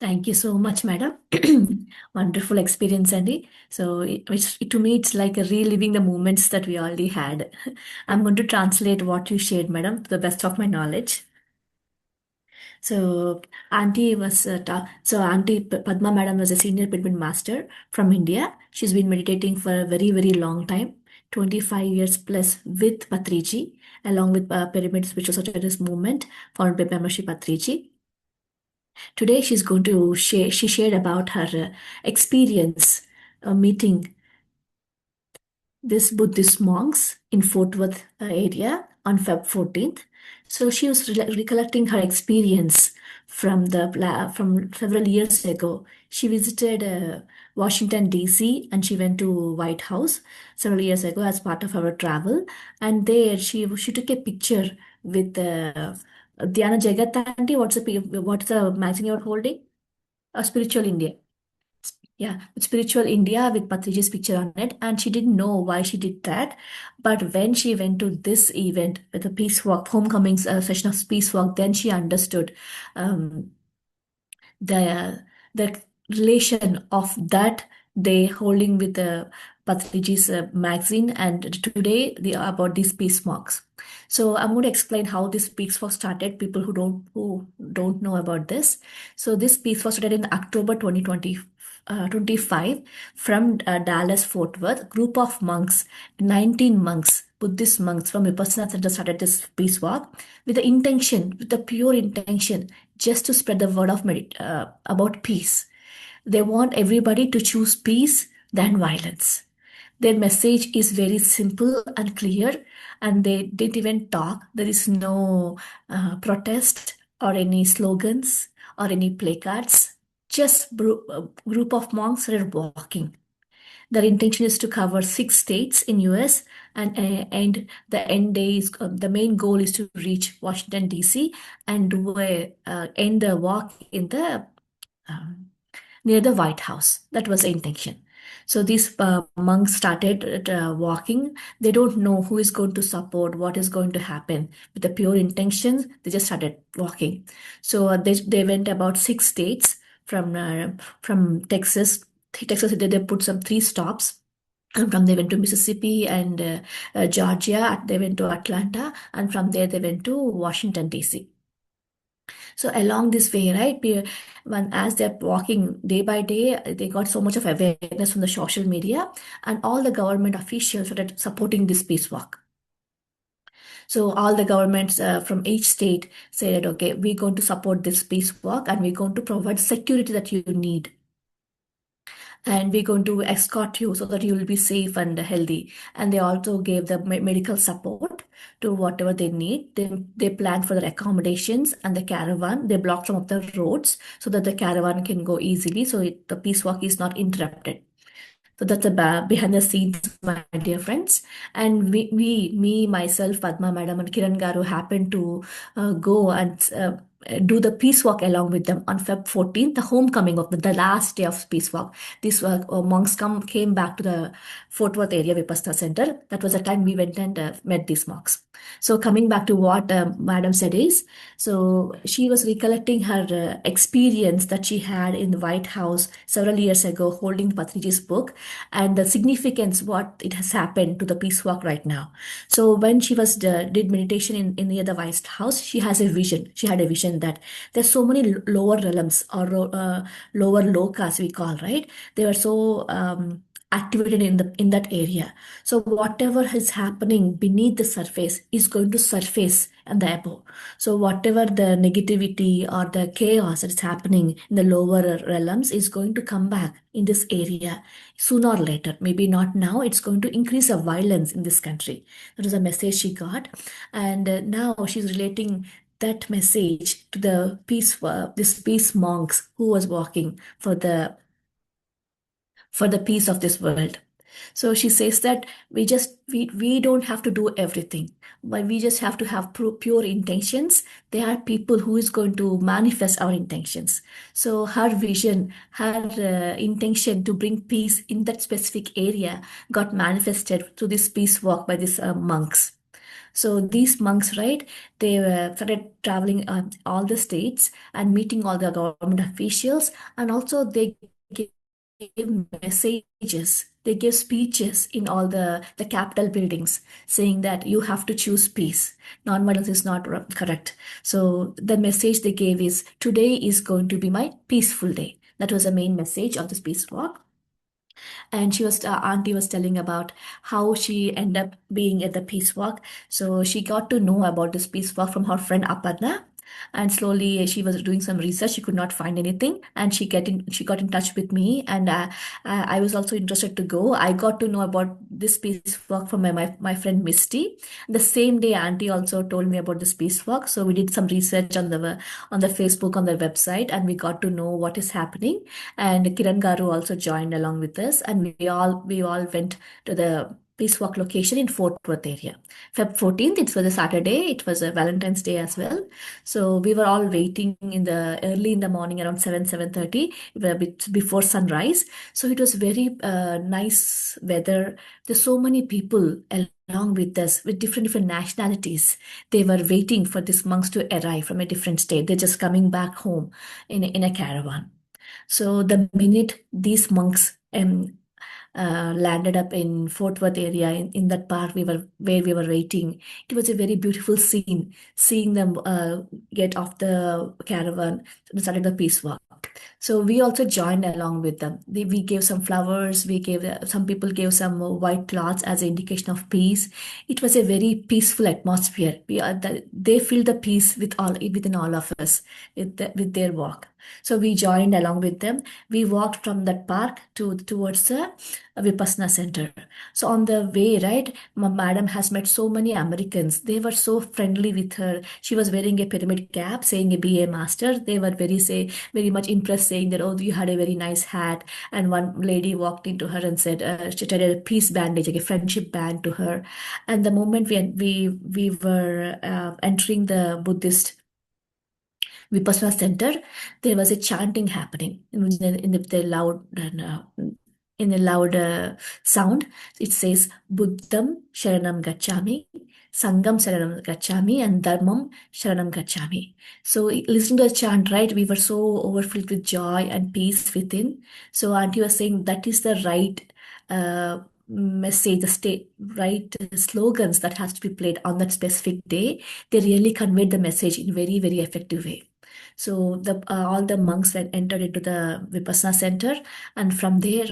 Thank you so much, madam. Wonderful experience, Andy. So, to me, it's like a reliving the moments that we already had. I'm going to translate what you shared, madam, to the best of my knowledge. So, Auntie Padma Madam was a senior pyramid master from India. She's been meditating for a very, very long time, 25 years plus with Patriji, along with Pyramid Spiritual Society's movement founded by Brahmarshi Patriji. Today, she's going to share. She shared about her experience meeting this Buddhist monks in Fort Worth area on Feb 14th. So she was recollecting her experience from several years ago. She visited Washington D.C. and she went to White House several years ago as part of our travel. And there she took a picture with Dhyana Jagat Aunty. What's the magazine you're holding? Spiritual India. Yeah, Spiritual India with Patriji's picture on it, and she didn't know why she did that. But when she went to this event with a peace walk, homecoming session of peace walk, then she understood um, the the relation of that day holding with the Patriji's magazine and today the about these peace walks. So I'm going to explain how this peace walk started. People who don't know about this. So this peace walk started in October 2020. 25 from Dallas Fort Worth, group of monks, 19 monks, Buddhist monks from Vipassana Center started this peace walk with the pure intention, just to spread the word of about peace. They want everybody to choose peace than violence. Their message is very simple and clear, and they didn't even talk. There is no protest or any slogans or any placards. Just a group of monks are walking. Their intention is to cover 6 states in US, and the end day is the main goal is to reach Washington D.C. and end the walk in the um, near the White House. That was the intention. So these monks started walking. They don't know who is going to support, what is going to happen. With the pure intentions, they just started walking. So they went about 6 states from Texas. Texas, they put some 3 stops. And from they went to Mississippi and Georgia. They went to Atlanta, and from there they went to Washington D.C. So along this way, right, as they're walking day by day, they got so much of awareness from the social media, and all the government officials started supporting this peace walk. So all the governments from each state said, okay, we're going to support this peace walk, and we're going to provide security that you need. And we're going to escort you so that you will be safe and healthy. And they also gave the medical support. to whatever they need. They plan for their accommodations and the caravan. They block some of the roads so that the caravan can go easily, so the peace walk is not interrupted. So that's the behind the scenes, my dear friends. And me, myself, Padma Madam, and Kiran Garu happened to go and do the peace walk along with them on Feb 14th, the homecoming of the last day of peace walk. These monks came back to the Fort Worth area Vipassana Center. That was the time we went and met these monks. So coming back to what Madam said is, so she was recollecting her experience that she had in the White House several years ago, holding Patriji's book, and the significance what it has happened to the peace walk right now. So when she was did meditation in near the White House, she has a vision. She had a vision that there's so many lower realms or lower lokas we call, right. They were so activated in that area. So whatever is happening beneath the surface is going to surface and the above. So whatever the negativity or the chaos that is happening in the lower realms is going to come back in this area sooner or later. Maybe not now. It's going to increase the violence in this country. That was a message she got, and now she's relating that message to the peace this peace monks who was walking for the peace of this world. So she says that we don't have to do everything, but we just have to have pure intentions. There are people who is going to manifest our intentions. So her vision, her intention to bring peace in that specific area got manifested through this peace walk by these monks. So these monks, right, they started traveling all the states and meeting all the government officials, and also they gave messages. They gave speeches in all the capital buildings saying that you have to choose peace. Non-violence is not correct. So the message they gave is today is going to be my peaceful day. That was the main message of this peace walk. And auntie was telling about how she ended up being at the peace walk. So she got to know about this peace walk from her friend Aparna, and slowly she was doing some research. She could not find anything, and she got in touch with me, and I was also interested to go. I got to know about this peace walk from my friend Misty. The same day auntie also told me about this peace walk, so we did some research on the Facebook, on the website, and we got to know what is happening. And Kiran Garu also joined along with us, and we all went to the peace walk location in Fort Worth area. Feb 14th, it was a Saturday, it was a Valentine's Day as well. So we were all waiting in the early in the morning around 7:30, a bit before sunrise. So it was very nice weather. There's so many people along with us with different nationalities. They were waiting for these monks to arrive from a different state. They're just coming back home in a caravan. So the minute these monks landed up in Fort Worth area in that park where we were waiting. It was a very beautiful scene, seeing them get off the caravan and started the peace walk. So we also joined along with them. We gave some flowers. We gave some people gave some white cloths as an indication of peace. It was a very peaceful atmosphere. They feel the peace within all of us with their walk. So we joined along with them. We walked from that park towards the Vipassana center. So on the way, right, madam has met so many Americans. They were so friendly with her. She was wearing a pyramid cap, saying a BA master. They were very much impressed, saying that, oh, you had a very nice hat. And one lady walked into her and said, she tied a peace bandage, like a friendship band to her. And the moment we were entering the Buddhist Vipassana center, there was a chanting happening the loud in a loud sound. It says Buddham Sharanam Gacchami, Sangam Sharanam Gacchami, and Dharmam Sharanam Gacchami. So listening to the chant, right, we were so overfilled with joy and peace within. So auntie was saying that is the right message, the right slogans that has to be played on that specific day. They really conveyed the message in very, very effective way. So all the monks went entered into the Vipassana center, and from there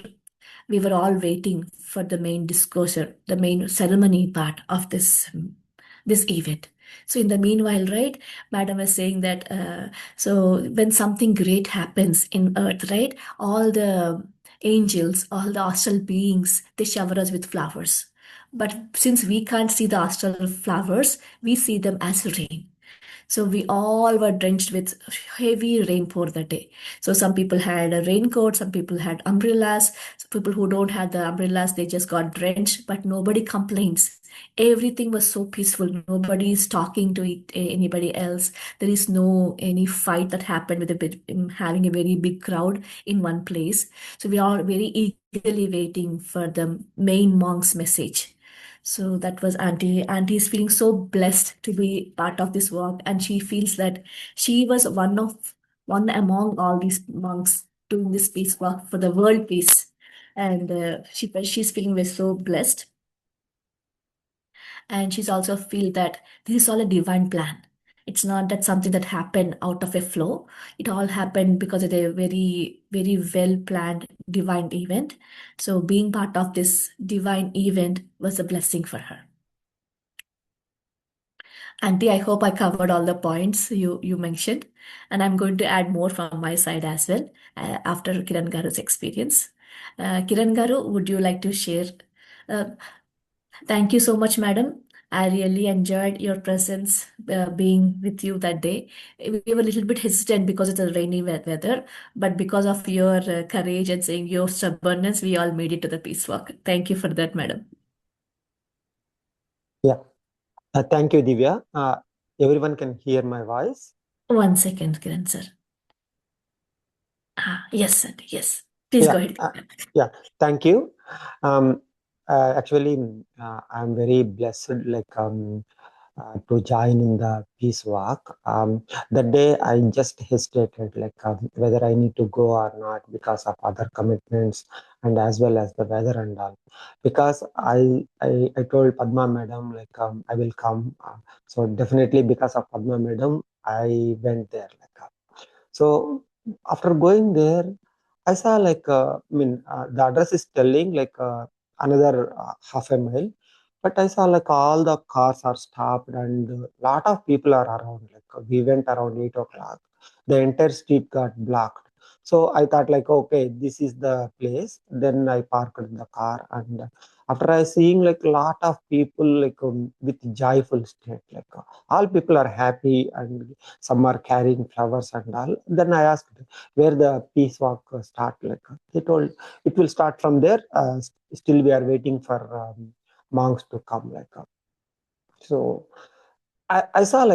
we were all waiting for the main disclosure, the main ceremony part of this event. So in the meanwhile, right, Madam was saying that so when something great happens in Earth, right, all the angels, all the astral beings, they shower us with flowers. But since we can't see the astral flowers, we see them as rain. So we all were drenched with heavy rainpour that day. So some people had a raincoat, some people had umbrellas. Some people who don't have the umbrellas, they just got drenched, but nobody complains. Everything was so peaceful. Nobody is talking to anybody else. There is no any fight that happened with having a very big crowd in one place. So we are very eagerly waiting for the main monk's message. So that was Auntie. Auntie is feeling so blessed to be part of this work, and she feels that she was one among all these monks doing this peace work for the world peace, and she's feeling very so blessed, and she's also feel that this is all a divine plan. It's not that something that happened out of a flow. It all happened because of a very well planned divine event. So being part of this divine event was a blessing for her. Auntie, I hope I covered all the points you mentioned, and I'm going to add more from my side as well after Kiran Garu's experience. Kiran Garu, would you like to share? Uh, Thank you so much, madam. I really enjoyed your presence being with you that day. We were a little bit hesitant because it's a rainy weather, but because of your courage and saying your stubbornness, we all made it to the peace walk. Thank you for that, madam.
Yeah, thank you, Divya. Everyone can hear my voice.
1 second, Kiran sir. Yes, sir. Yes. Please go
Yeah,
ahead.
yeah. Thank you. Um, Actually, I'm very blessed. To join in the peace walk. That day I just hesitated, whether I need to go or not because of other commitments and as well as the weather and all. Because I told Padma Madam I will come. So definitely because of Padma Madam I went there. So after going there, I saw the address is telling another half a mile, but I saw all the cars are stopped and a lot of people are around. We went around 8 o'clock. The entire street got blocked. So I thought okay, this is the place. Then I parked the car and after I seeing a lot of people with joyful state, all people are happy and some are carrying flowers and all. Then I asked where the peace walk start. They told it will start from there. Still we are waiting for monks to come. So I saw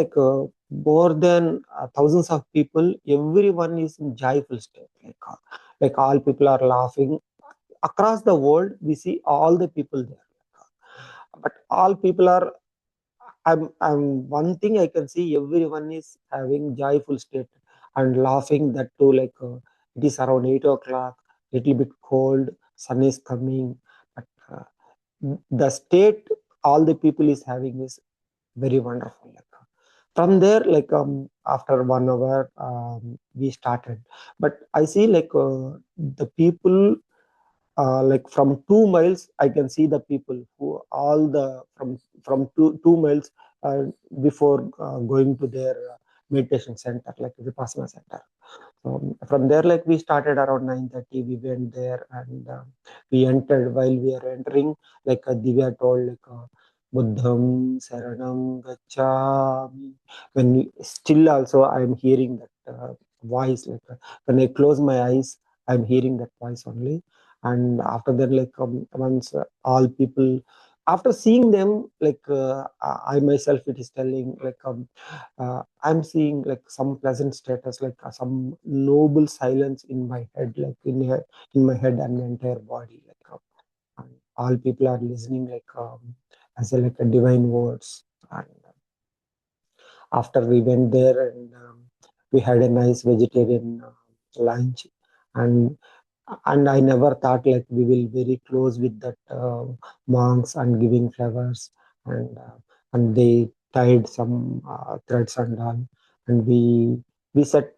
more than thousands of people. Everyone is in joyful state. All people are laughing across the world. We see all the people there, but all people are I'm one thing I can see everyone is having joyful state and laughing that too it is around 8 o'clock, little bit cold, sun is coming, but the state all the people is having is very wonderful. From there after 1 hour we started, but I see the people from 2 miles I can see the people who all the from two miles uh, before going to their meditation center like Vipassana center. So from there we started around 9:30. We went there and we entered. While we are entering, Divya told Buddham Saranam Gacchami. Still also I am hearing that voice. When I close my eyes, I am hearing that voice only. And after that, once all people, after seeing them, I myself, it is telling I'm seeing some pleasant status, some noble silence in my head, in my head and my entire body, and all people are listening as a divine words. And after we went there and we had a nice vegetarian lunch, and I never thought we will very close with that monks and giving flowers, and they tied some threads and all, and we sat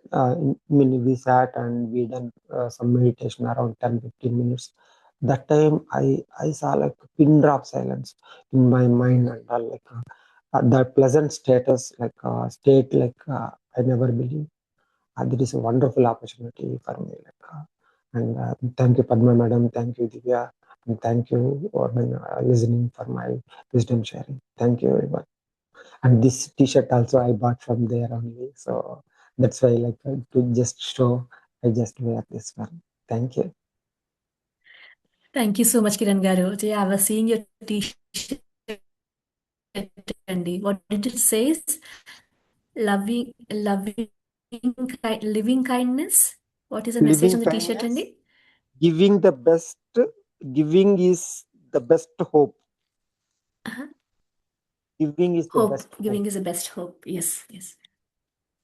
we sat and we done some meditation around 10-15 minutes. That time I saw a pin drop silence in my mind and all that pleasant status state I never believed. That is a wonderful opportunity for me and thank you Padma Madam, thank you Divya. And thank you for listening for my wisdom sharing. Thank you, everyone. And this T-shirt also I bought from there only, so that's why like to just show I just wear this one. Thank you.
Thank you so much, Kiran Garu. Yeah, I was seeing your t-shirt, Andy. What did it say? Loving, living kindness. What is the message
Living
on the t-shirt,
kindness,
Andy?
giving the best. Giving is the best hope.
Uh-huh.
Giving is the best
Hope.
hope.
Giving is the best hope. Yes, yes.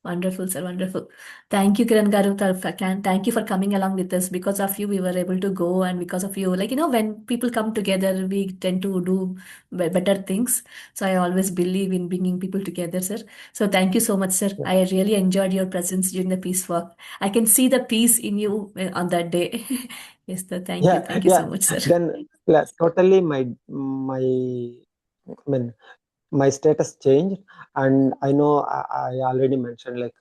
Wonderful, sir. Wonderful. Thank you, Kiran Garu. Thank you for coming along with us. Because of you, we were able to go, and because of you, like when people come together, we tend to do better things. So I always believe in bringing people together, sir. So thank you so much, sir.
Yeah,
I really enjoyed your presence during the peace walk. I can see the peace in you on that day. Yes, sir. Thank you.
yeah,
Thank you
yeah.
so much, sir.
Then yeah, totally my. I mean, my status changed, and I know I already mentioned like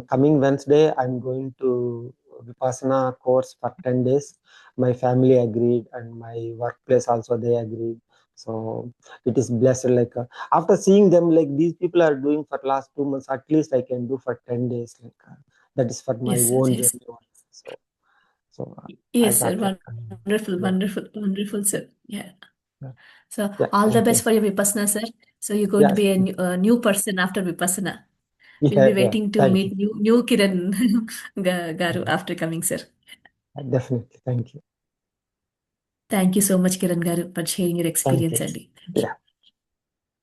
coming Wednesday I'm going to Vipassana course for 10 days. My family agreed and my workplace also they agreed. So it is blessed like after seeing them like these people are doing for last 2 months, at least I can do for 10 days like that is for my
Yes, sir.
own
Yes.
journey only. So I
Yes, sir.
got like
Wonderful,
yeah,
wonderful, wonderful, sir. Yeah.
yeah,
So
yeah,
all the
thank
best
you.
for your Vipassana, sir. So you're going to
Yes,
be a new person after Vipassana. We'll
yeah,
be
yeah,
waiting to
thank you.
meet new Kiran Garu after coming, sir.
Definitely, thank you.
Thank you so much, Kiran Garu, for sharing your
Thank
experience,
you.
Andy. Thank you.
Yeah.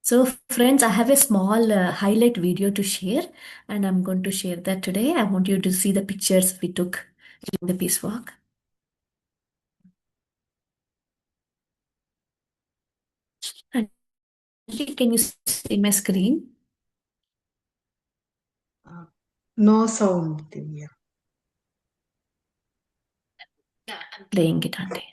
So, friends, I have a small highlight video to share, and I'm going to share that today. I want you to see the pictures we took during the peace walk. And can you see my screen?
No sound, Divya.
Yeah, I'm playing it, Andy.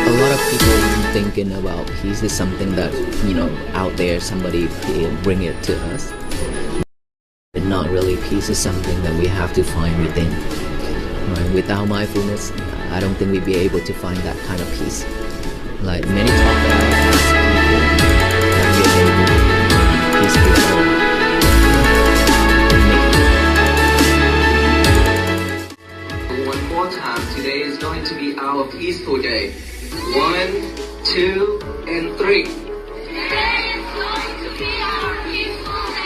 A lot of people thinking about peace is something that out there somebody bring it to us, but not really. Peace is something that we have to find within. Right? Without mindfulness, I don't think we'd be able to find that kind of peace. Like many talk about peace, people that we are able to peace
One more time, today is going to be our peaceful day. 1, 2, and 3. Today is going to be our peaceful day.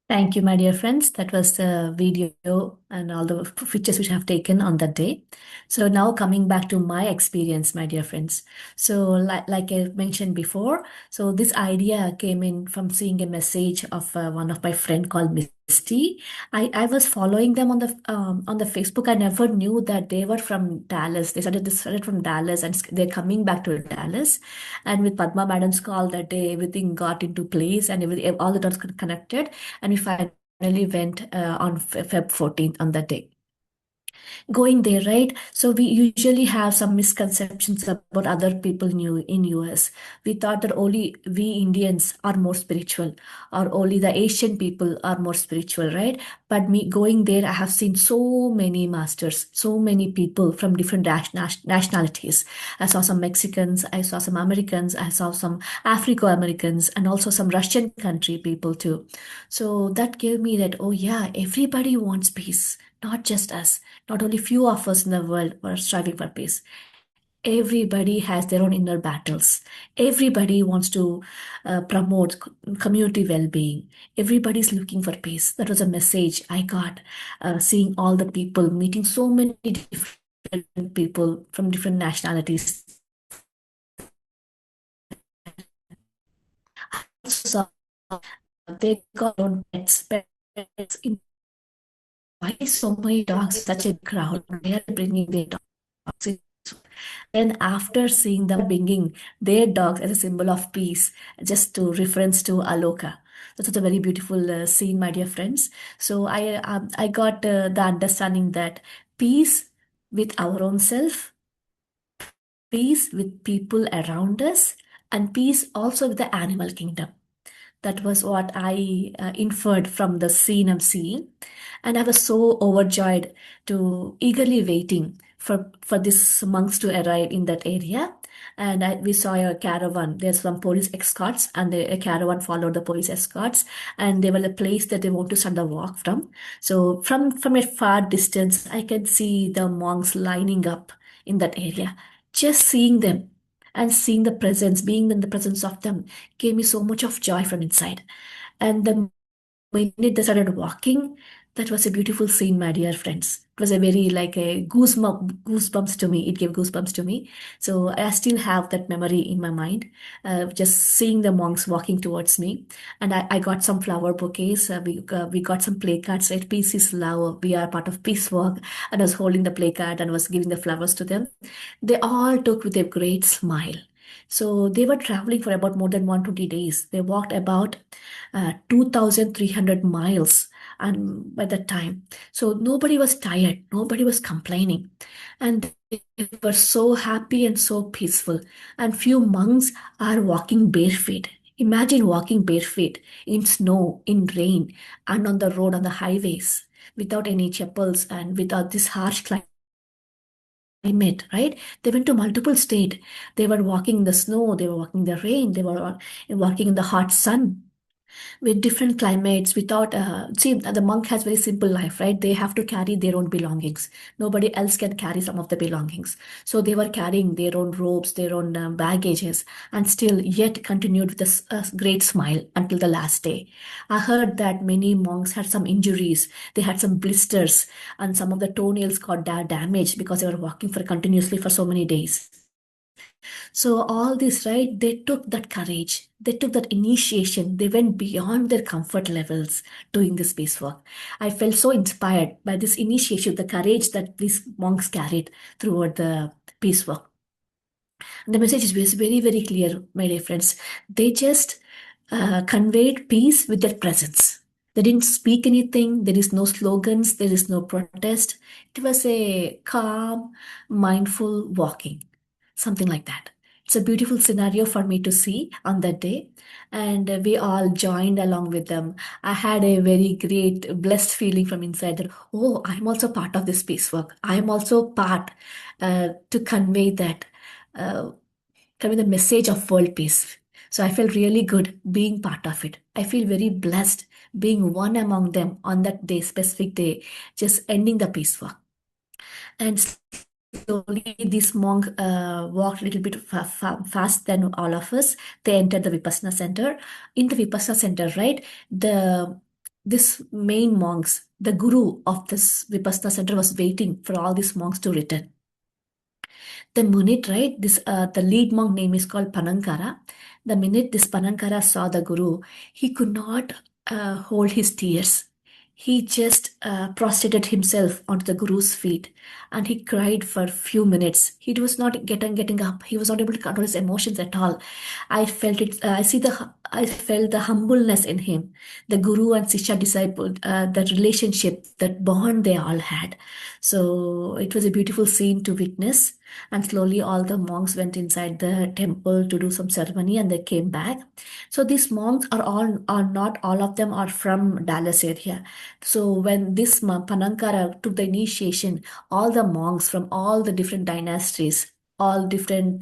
Thank you, my dear friends. That was the video and all the pictures which I have taken on that day. So now coming back to my experience, my dear friends. So like I mentioned before, so this idea came in from seeing a message of one of my friend called Misty. I was following them on the Facebook. I never knew that they were from Dallas. They started from Dallas and they're coming back to Dallas. And with Padma Madam's call that day, everything got into place and everything, all the dots got connected. And we finally went on Feb 14th on that day. Going there, right? So we usually have some misconceptions about other people new in US. We thought that only we Indians are more spiritual, or only the Asian people are more spiritual, right? But me going there, I have seen so many masters, so many people from different nationalities. I saw some Mexicans, I saw some Americans, I saw some Afro Americans, and also some Russian country people too. So that gave me that, oh yeah, everybody wants peace, not just us. Not only few of us in the world were striving for peace. Everybody has their own inner battles. Everybody wants to promote community well-being. Everybody's looking for peace. That was a message I got, seeing all the people, meeting so many different people from different nationalities they got their own pets in. Why so many dogs? Such a crowd. They are bringing their dogs. Then after seeing them bringing their dogs as a symbol of peace, just to reference to Aloka. That was a very beautiful scene, my dear friends. So I got the understanding that peace with our own self, peace with people around us, and peace also with the animal kingdom. That was what I inferred from the scene I'm seeing. And I was so overjoyed to eagerly waiting for these monks to arrive in that area. And we saw a caravan. There's some police escorts, and a caravan followed the police escorts. And they were the place that they want to start the walk from. So from a far distance, I can see the monks lining up in that area. Just seeing them and seeing the presence, being in the presence of them, gave me so much of joy from inside. And the minute they started walking, that was a beautiful scene, my dear friends. It was a very like a goosebumps to me. It gave goosebumps to me. So I still have that memory in my mind, just seeing the monks walking towards me. And I got some flower bouquets. We got some play cards, right? Peace is love. We are part of peace work. And I was holding the play card and was giving the flowers to them. They all took with a great smile. So they were traveling for about more than 120 days. They walked about 2,300 miles and by that time. So nobody was tired, nobody was complaining. And they were so happy and so peaceful. And few monks are walking barefoot. Imagine walking barefoot in snow, in rain, and on the road, on the highways, without any chapels and without this harsh climate, right? They went to multiple states. They were walking in the snow, they were walking in the rain, they were walking in the hot sun with different climates without see the monk has very simple life, right? They have to carry their own belongings. Nobody else can carry some of the belongings, so they were carrying their own robes, their own baggages, and still yet continued with a great smile until the last day. I heard that many monks had some injuries, they had some blisters, and some of the toenails got damaged because they were walking for continuously for so many days. So all this, right, they took that courage, they took that initiation, they went beyond their comfort levels doing this peace work. I felt so inspired by this initiation, the courage that these monks carried throughout the peace work. And the message is very, very clear, my dear friends. They just conveyed peace with their presence. They didn't speak anything. There is no slogans. There is no protest. It was a calm, mindful walking, something like that. It's a beautiful scenario for me to see on that day. And we all joined along with them. I had a very great, blessed feeling from inside that, oh, I'm also part of this peace work. I'm also part to convey that, uh, convey the message of world peace. So I felt really good being part of it. I feel very blessed being one among them on that day, specific day, just ending the peace work. And slowly, this monk walked a little bit fast than all of us. They entered the Vipassana center. In the Vipassana center, right, this main monks, the guru of this Vipassana center was waiting for all these monks to return. The minute, right, this the lead monk name is called Panankara. The minute this Panankara saw the guru, he could not hold his tears. He just prostrated himself onto the guru's feet and he cried for a few minutes. He was not getting up. He was not able to control his emotions at all. I felt it. I felt the humbleness in him. The guru and Sisha disciple, the relationship, that bond they all had. So it was a beautiful scene to witness. And slowly all the monks went inside the temple to do some ceremony and they came back. So these monks are not all of them are from Dallas area. So when this Panankara took the initiation, all the monks from all the different dynasties, all different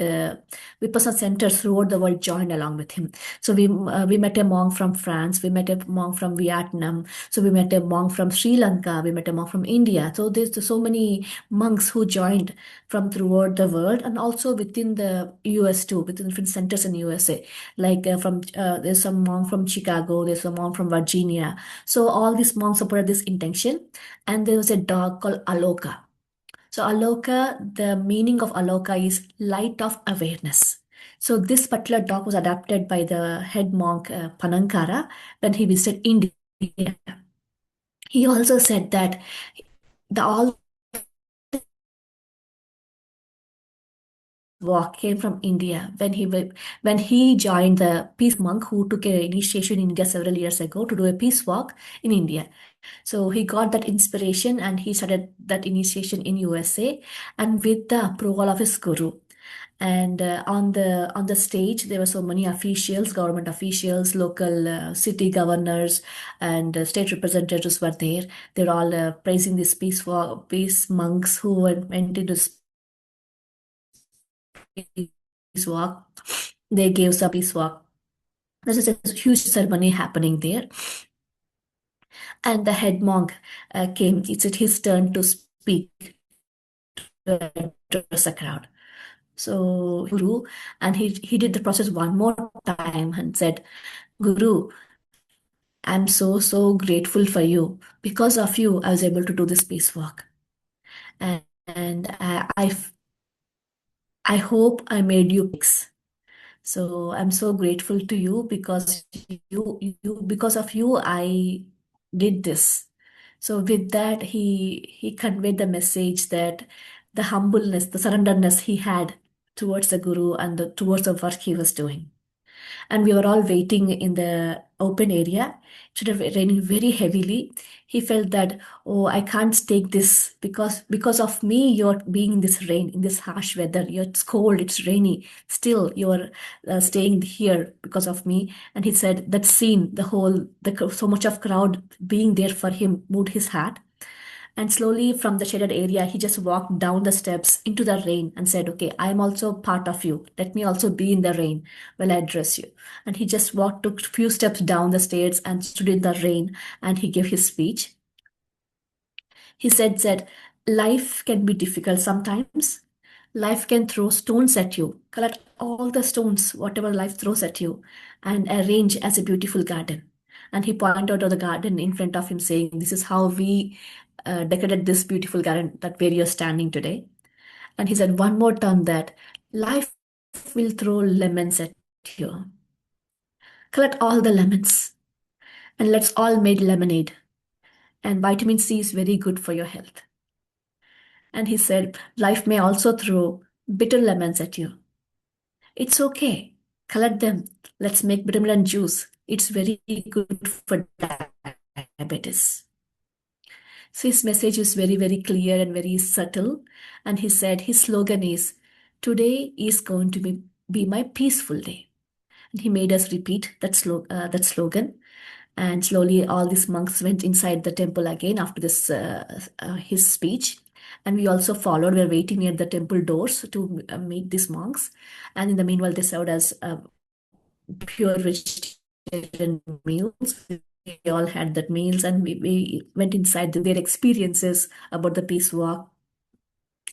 Vipassana centers throughout the world joined along with him. So we met a monk from France, we met a monk from Vietnam, so we met a monk from Sri Lanka, we met a monk from India. So there's so many monks who joined from throughout the world and also within the US too, within different centers in USA. Like there's some monk from Chicago, there's a monk from Virginia. So all these monks supported this intention, and there was a dog called Aloka. So Aloka, the meaning of Aloka is light of awareness. So this particular dog was adopted by the head monk Panankara when he visited India. He also said that all walk came from India when he joined the peace monk who took an initiation in India several years ago to do a peace walk in India. So he got that inspiration and he started that initiation in USA and with the approval of his guru. And on the stage there were so many officials, government officials, local city governors, and state representatives were there. They were all praising these peace monks who went into peace walk. They gave some peace walk. There's a huge ceremony happening there. And the head monk came. It's his turn to speak to address the crowd. So Guru, and he did the process one more time and said, Guru, I'm so grateful for you. Because of you, I was able to do this peace walk. And I hope I made you peace. So I'm so grateful to you because because of you I did this. So with that he conveyed the message that the humbleness, the surrenderness he had towards the guru and towards the work he was doing. And we were all waiting in the open area. It should have raining very heavily. He felt that, oh, I can't take this because of me, you're being in this rain, in this harsh weather. It's cold, it's rainy. Still, you're staying here because of me. And he said that scene, so much of crowd being there for him moved his heart. And slowly from the shaded area, he just walked down the steps into the rain and said, okay, I'm also part of you. Let me also be in the rain while I address you. And he just took a few steps down the stairs and stood in the rain and he gave his speech. He said, life can be difficult sometimes. Life can throw stones at you. Collect all the stones, whatever life throws at you, and arrange as a beautiful garden. And he pointed out to the garden in front of him, saying, this is how we decorated this beautiful garden that where you're standing today. And he said one more time that life will throw lemons at you. Collect all the lemons and let's all make lemonade. And vitamin C is very good for your health. And he said, life may also throw bitter lemons at you. It's okay. Collect them. Let's make bitter lemon juice. It's very good for diabetes. So his message is very clear and very subtle. And he said his slogan is, today is going to be my peaceful day. And he made us repeat that slogan. And slowly all these monks went inside the temple again after this his speech. And we also followed. We were waiting near the temple doors to meet these monks. And in the meanwhile, they served us pure vegetarian meals. We all had that meals and we went inside their experiences about the peace walk.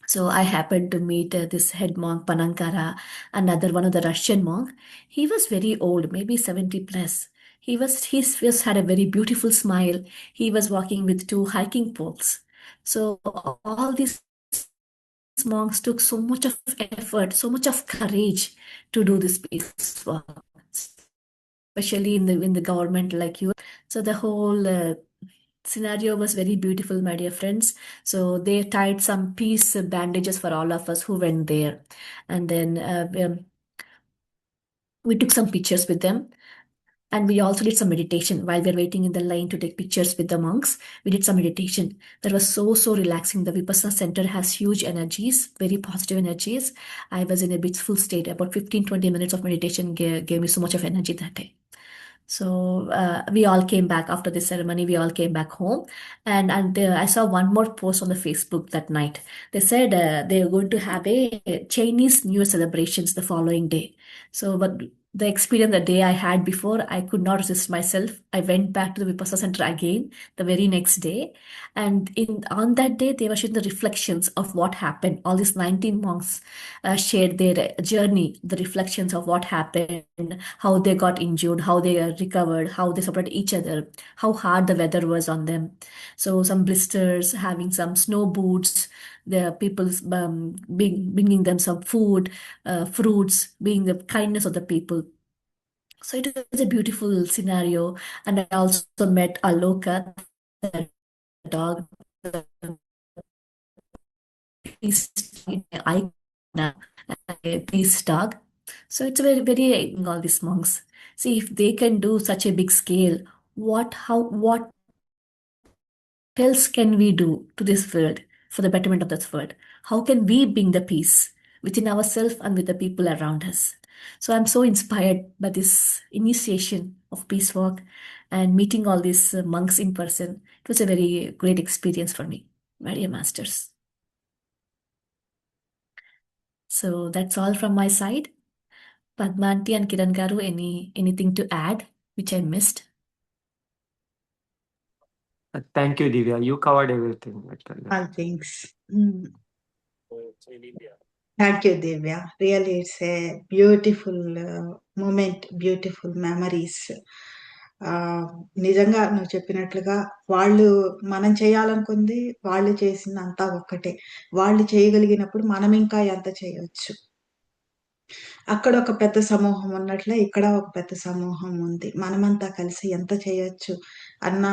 So I happened to meet this head monk Panankara, another one of the Russian monk. He was very old, maybe 70 plus. He just had a very beautiful smile. He was walking with 2 hiking poles. So all these monks took so much of effort, so much of courage to do this peace work, especially in the government like you. So the whole scenario was very beautiful, my dear friends. So they tied some peace bandages for all of us who went there, and then we took some pictures with them. And we also did some meditation while we were waiting in the line to take pictures with the monks. We did some meditation. That was so relaxing. The Vipassana center has huge energies, very positive energies. I was in a blissful state. About 15-20 minutes of meditation gave me so much of energy that day. So we all came back after the ceremony. We all came back home, and I saw one more post on the Facebook that night. They said they were going to have a Chinese New Year celebrations the following day. So, but the experience the day I had before, I could not resist myself. I went back to the Vipassana center again the very next day, and on that day they were sharing the reflections of what happened. All these 19 monks shared their journey, the reflections of what happened, how they got injured, how they recovered, how they supported each other, how hard the weather was on them. So some blisters, having some snow boots, the people's bringing them some food, fruits, being the kindness of the people. So it was a beautiful scenario. And I also met Aloka, the dog, the peace icon now, a peace dog. So it's very, very all these monks. See, if they can do such a big scale, what else can we do to this world for the betterment of this world? How can we bring the peace within ourselves and with the people around us? So I'm so inspired by this initiation of peace walk and meeting all these monks in person. It was a very great experience for me. Very masters. So that's all from my side. Padmanti and Kiran Garu, anything to add which I missed?
Thank you, Divya. You covered everything.
All things. Thank you, Divya. Really, it's a beautiful moment, beautiful memories. నిజంగా నువ్వు చెప్పినట్లుగా వాళ్ళు మనం చేయాలనుకుంది వాళ్ళు చేసిందంతా ఒక్కటే. వాళ్ళు చేయగలిగినప్పుడు మనం ఇంకా ఎంత చేయొచ్చు. అక్కడ ఒక పెద్ద సమూహం ఉన్నట్లే ఇక్కడ ఒక పెద్ద సమూహం ఉంది. మనమంతా కలిసి ఎంత చేయొచ్చు అన్న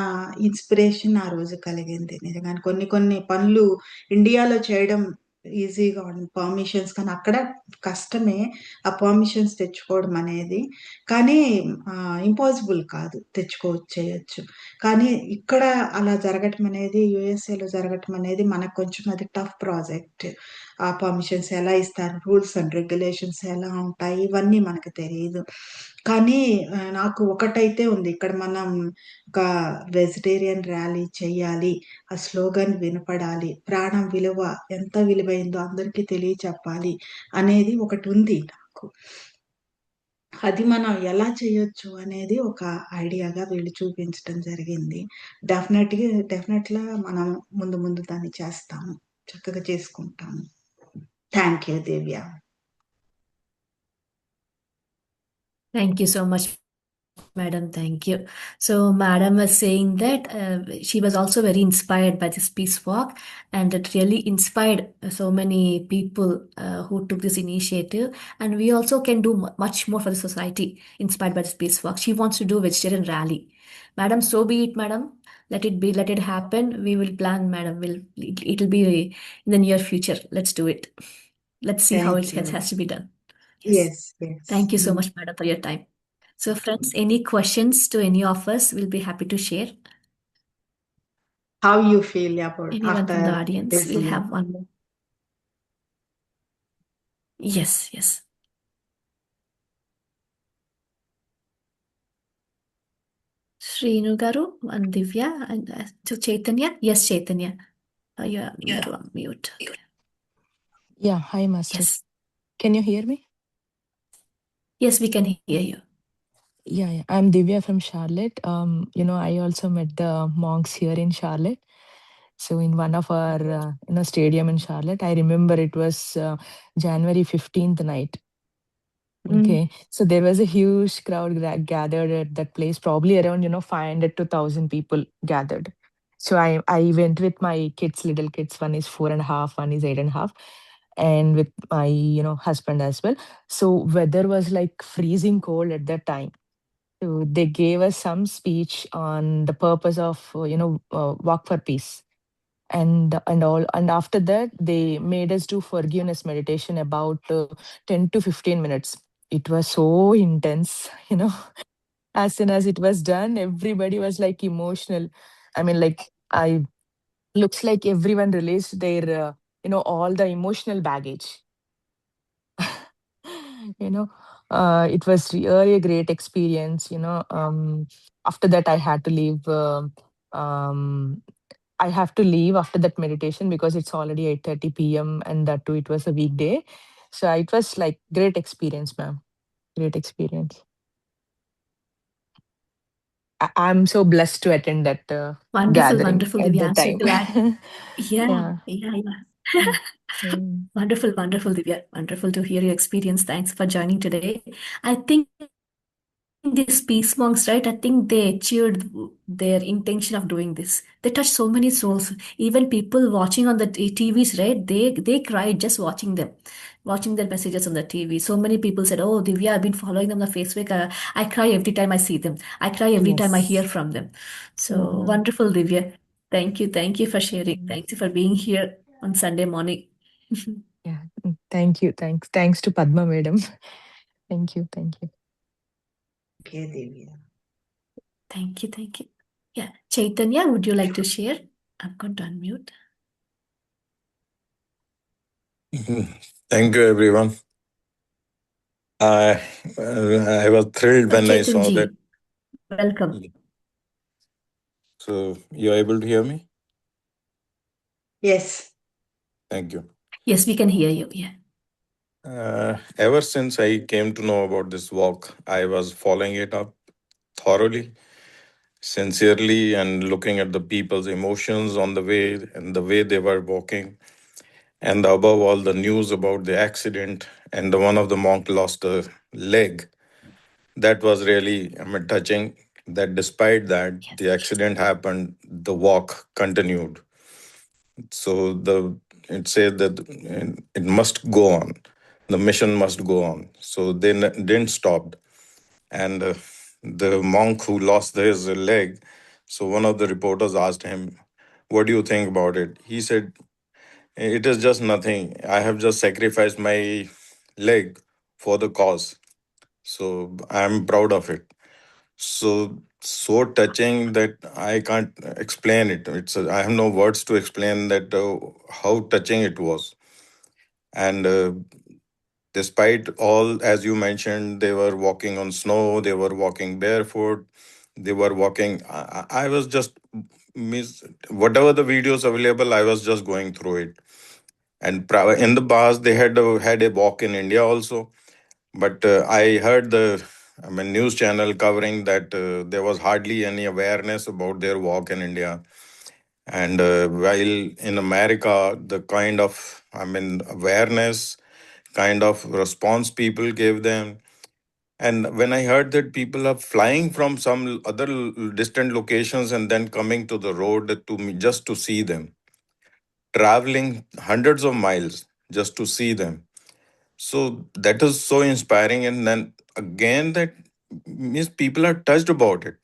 ఇన్స్పిరేషన్ ఆ రోజు కలిగింది. నిజంగానే కొన్ని కొన్ని పనులు ఇండియాలో చేయడం ఈజీగా ఉంది. పర్మిషన్స్ కానీ అక్కడ కష్టమే ఆ పర్మిషన్స్ తెచ్చుకోవడం అనేది. కానీ ఇంపాసిబుల్ కాదు. చేయొచ్చు. కానీ ఇక్కడ అలా జరగటం అనేది యూఎస్ఏలో జరగటం అనేది మనకు కొంచెం అది టఫ్ ప్రాజెక్ట్. ఆ పర్మిషన్స్ ఎలా ఇస్తారు? రూల్స్ అండ్ రెగ్యులేషన్స్ ఎలా ఉంటాయి? ఇవన్నీ మనకు తెలీదు. కానీ నాకు ఒకటైతే ఉంది. ఇక్కడ మనం ఒక వెజిటేరియన్ ర్యాలీ చెయ్యాలి. ఆ స్లోగన్ వినపడాలి. ప్రాణం విలువ ఎంత విలువైందో అందరికీ తెలియచెప్పాలి అనేది ఒకటుంది నాకు. అది మనం ఎలా చేయొచ్చు అనేది ఒక ఐడియాగా వీళ్ళు చూపించడం జరిగింది. డెఫినెట్‌గా మనం ముందు ముందు దాన్ని చేస్తాము. చక్కగా చేసుకుంటాము. Thank you Divya.
Thank you so much, Madam. Thank you. So, Madam was saying that she was also very inspired by this peace walk, and it really inspired so many people who took this initiative. And we also can do much more for the society inspired by this peace walk. She wants to do vegetarian rally. Madam, so be it, Madam. Let it be, let it happen. We will plan, Madam. It'll be in the near future. Let's do it. Let's see how it has to be done.
Yes.
Thank you so much, Madam, for your time. So, friends, any questions to any of us, we'll be happy to share.
How you feel about
Anyone
after
from the audience?
this?
We'll have one more. Yes. Srinu Garu and Divya and Chaitanya. Yes, Chaitanya. You're on mute.
Yeah, hi, Master.
Yes.
Can you hear me?
Yes, we can hear you.
Yeah. I'm Divya from Charlotte. I also met the monks here in Charlotte. So in one of our, stadium in Charlotte, I remember it was January 15th night. Okay. So there was a huge crowd gathered at that place, probably around, 500 to 1,000 people gathered. So I went with my little kids. One is 4.5, one is 8.5. And with my, husband as well. So weather was like freezing cold at that time. So they gave us some speech on the purpose of, walk for peace. And after that, they made us do forgiveness meditation about 10 to 15 minutes. It was so intense, As soon as it was done, everybody was like emotional. I mean, looks like everyone released their, all the emotional baggage. It was really a great experience. After that, I had to leave. I have to leave after that meditation because it's already 8:30 p.m. and that too, it was a weekday. So it was like great experience, ma'am. Great experience. I'm so blessed to attend that gathering
Wonderful,
at
Divya.
that
I'm so
time.
glad.
Yeah.
Wonderful, Divya. Wonderful to hear your experience. Thanks for joining today. I think these peace monks, right? I think they achieved their intention of doing this. They touched so many souls. Even people watching on the TVs, right? They cried just watching them, watching their messages on the TV. So many people said, "Oh, Divya, I've been following them on Facebook. I cry every time I see them. I cry every time I hear
Yes.
from them." So wonderful, Divya. Thank you for sharing. Thank you for being here on Sunday morning.
Yeah. Thank you. Thanks to Padma Madam. Thank you.
Okay, Divya.
Thank you. Yeah, Chaitanya, would you like to share? I'm going to unmute.
Thank you, everyone. I was thrilled when I saw that.
Chaitanji, welcome.
So you're able to hear me?
Yes.
Thank you.
Yes, we can hear you. Yeah.
Ever since I came to know about this walk, I was following it up thoroughly, sincerely, and looking at the people's emotions on the way and the way they were walking. And above all, the news about the accident and the one of the monk lost a leg. That was really, touching. That despite that the
Yes.
accident happened, the walk continued. So it said that it must go on. The mission must go on. So they didn't stop. And the monk who lost his leg, so one of the reporters asked him, "What do you think about it?" He said, "It is just nothing. I have just sacrificed my leg for the cause. So I'm proud of it." So touching that I can't explain it. I have no words to explain that how touching it was. And despite all, as you mentioned, they were walking on snow, they were walking barefoot, they were walking. I was just whatever the videos available, I was just going through it. And in the past, they had a walk in India also, but I heard news channel covering that there was hardly any awareness about their walk in India. And while in America, the kind of, awareness, kind of response people gave them. And when I heard that people are flying from some other distant locations and then coming to the road to me just to see them, traveling hundreds of miles just to see them. So that is so inspiring. And then again, that means people are touched about it,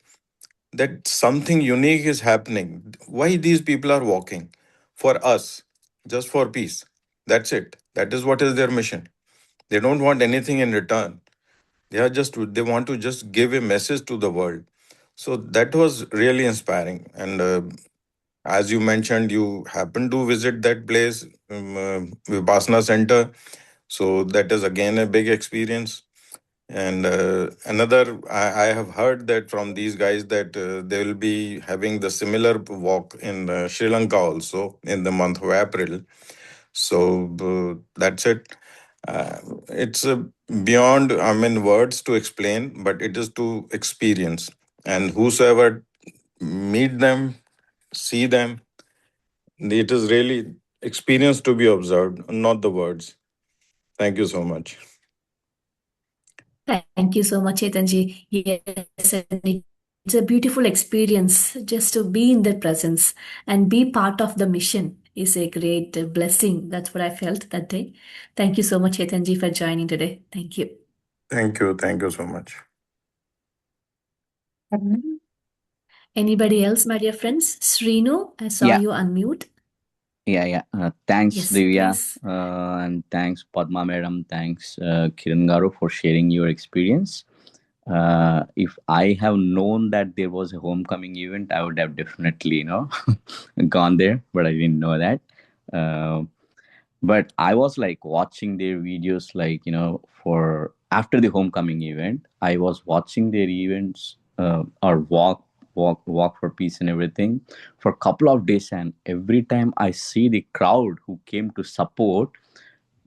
that something unique is happening. Why these people are walking? For us, just for peace. That's it. That is what is their mission. They don't want anything in return. They want to just give a message to the world. So that was really inspiring. And as you mentioned, you happened to visit that place, Vipassana Center. So that is again a big experience. And I have heard that from these guys that they will be having the similar walk in Sri Lanka also in the month of April. So that's it. It's beyond, words to explain, but it is to experience. And whosoever meet them, see them, it is really experience to be observed, not the words. Thank you so much.
Thank you so much, Chetanji. Yes, and it's a beautiful experience just to be in their presence and be part of the mission is a great blessing. That's what I felt that day. Thank you so much, Chetanji, for joining today. Thank you.
Thank you. Thank you so much.
Anybody else, my dear friends? Srinu, I saw
Yeah,
you unmute.
yeah. Thanks,
Yes,
Divya,
please.
and thanks, Padma Madam. Thanks, Kiran Garu, for sharing your experience. If I have known that there was a homecoming event, I would have definitely, gone there, but I didn't know that. Uh, but I was like watching their videos, like, for after the homecoming event, I was watching their events, or walk for peace and everything for a couple of days. And every time I see the crowd who came to support,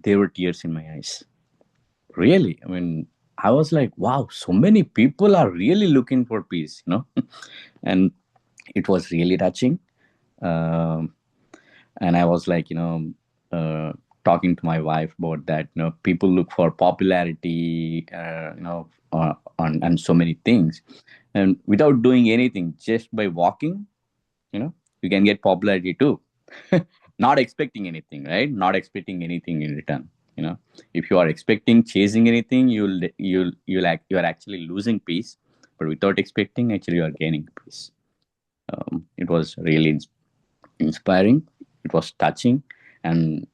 there were tears in my eyes. Really, I was like, wow, so many people are really looking for peace, and it was really touching. Um, and I was like, talking to my wife about that. People look for popularity, and so many things, and without doing anything, just by walking, you can get popularity too. Not expecting anything, right? Not expecting anything in return. If you are expecting, chasing anything, you are actually losing peace. But without expecting, actually, you are gaining peace. It was really inspiring. It was touching, and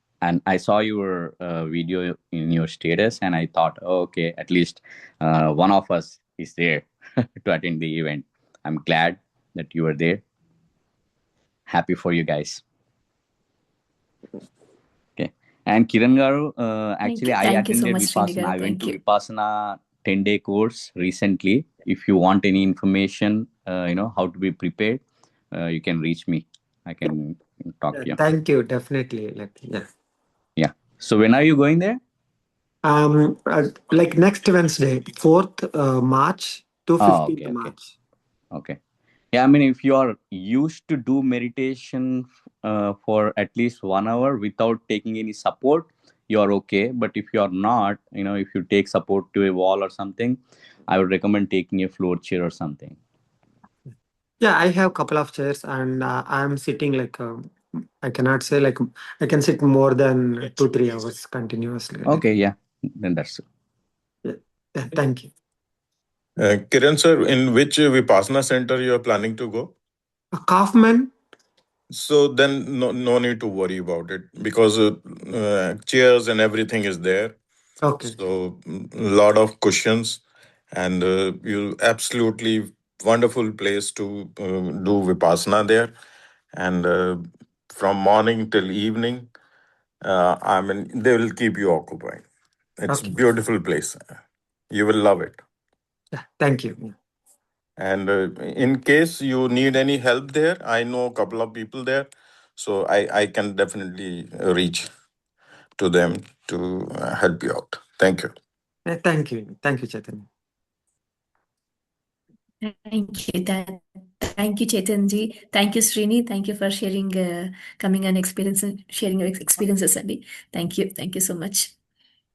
I saw your video in your status, and I thought, oh, okay, at least one of us is there to attend the event. I'm glad that you were there. Happy for you guys. Okay. And Kiran Garu, actually, I
Thank you so
attended
much,
Vipassana.
Srinigaru.
I went
Thank
to
you.
Vipassana 10-day course recently. If you want any information, how to be prepared, you can reach me. I can talk to you.
Thank you. Definitely.
Yeah. So when are you going there?
Like next Wednesday, 4th March to 15th March.
Okay. Yeah, I mean, if you are used to do meditation for at least 1 hour without taking any support, you are okay. But if you are not, if you take support to a wall or something, I would recommend taking a floor chair or something.
Yeah, I have a couple of chairs, and I'm sitting like I cannot say like I can sit more than 2-3 hours continuously.
Okay, yeah, then that's it.
Yeah, thank you.
Kiran sir, in which Vipassana center you are planning to go?
Kaufman.
So then no need to worry about it, because chairs and everything is there.
Okay.
So a lot of cushions, and you absolutely wonderful place to do Vipassana there. And from morning till evening, I mean, they will keep you occupied. It's
Okay.
beautiful place. You will love it.
Yeah, thank you.
And in case you need any help there, I know a couple of people there, so I can definitely reach to them to help you out. Thank you.
Thank you. Thank you, Chaitanya.
Thank you. Thank you, Chetanji. Thank you, Srini. Thank you for sharing, coming and sharing your experiences, Andy. Thank you. Thank you so much.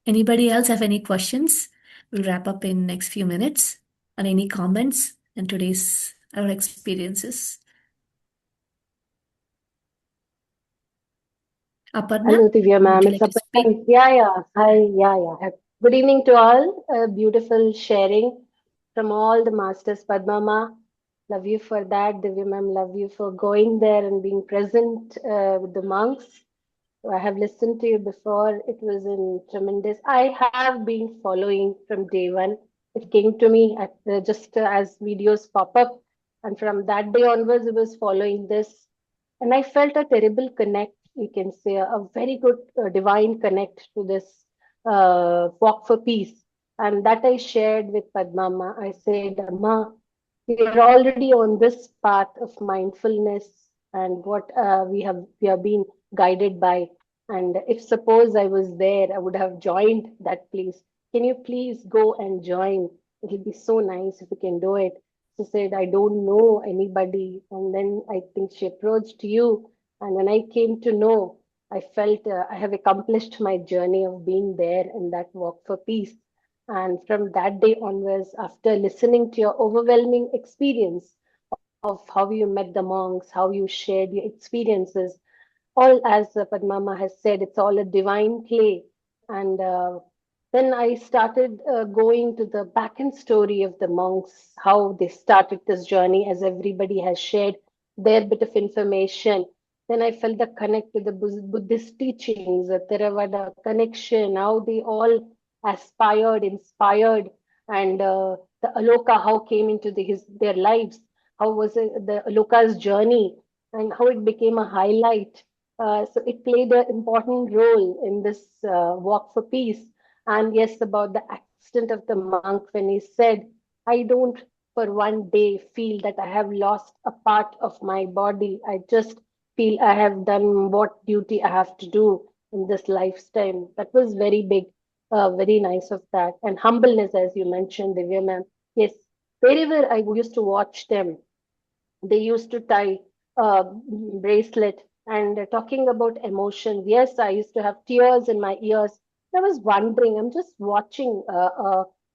Anybody else have any questions? We'll wrap up in next few minutes. On any comments on today's our experiences. Aparna,
Hello, Divya ma'am.
would you
It's
like to speak?
Aparna. Yeah. Hi. Yeah. Good evening to all. A beautiful sharing from all the masters. Padma ma, love you for that. Divya ma'am, love you for going there and being present with the monks. I have listened to you before. It was in tremendous. I have been following from day one. It came to me just as videos pop up, and from that day onwards, I was following this, and I felt a terrible connect. You can say a very good divine connect to this walk for peace, and that I shared with Padma Ma. I said, "Amma, we are already on this path of mindfulness, and what we have been guided by. And if suppose I was there, I would have joined that place. Can you please go and join? It'll be so nice if you can do it." She said, "I don't know anybody." And then I think she approached you. And when I came to know, I felt I have accomplished my journey of being there in that walk for peace. And from that day onwards, after listening to your overwhelming experience of how you met the monks, how you shared your experiences, all as Padmama has said, it's all a divine play. And then I started going to the back end story of the monks, how they started this journey, as everybody has shared their bit of information. Then I felt the connect to the Buddhist teachings, the Theravada connection, how they all aspired, inspired, and the Aloka, how came into their lives, how was the Aloka's journey, and how it became a highlight. So it played an important role in this walk for peace. And yes, about the accident of the monk when he said, "I don't for one day feel that I have lost a part of my body. I just feel I have done what duty I have to do in this lifetime." That was very big, very nice of that. And humbleness, as you mentioned, Divya ma'am. Yes, wherever I used to watch them, they used to tie a bracelet And talking about emotions, yes, I used to have tears in my ears. I was wondering, I'm just watching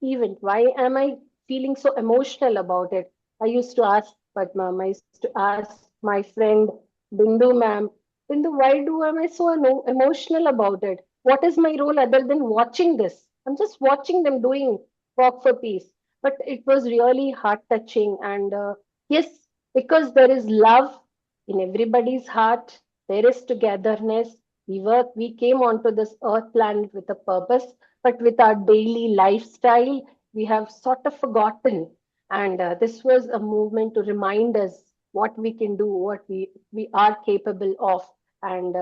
event. Why am I feeling so emotional about it? I used to ask Padma, I used to ask my friend Bindu ma'am, Bindu, why am I so emotional about it? What is my role other than watching this? I'm just watching them doing Walk for Peace. But it was really heart touching. And yes, because there is love in everybody's heart, there is togetherness. We came onto this earth planet with a purpose, but with our daily lifestyle, we have sort of forgotten. And this was a movement to remind us what we can do, what we are capable of. And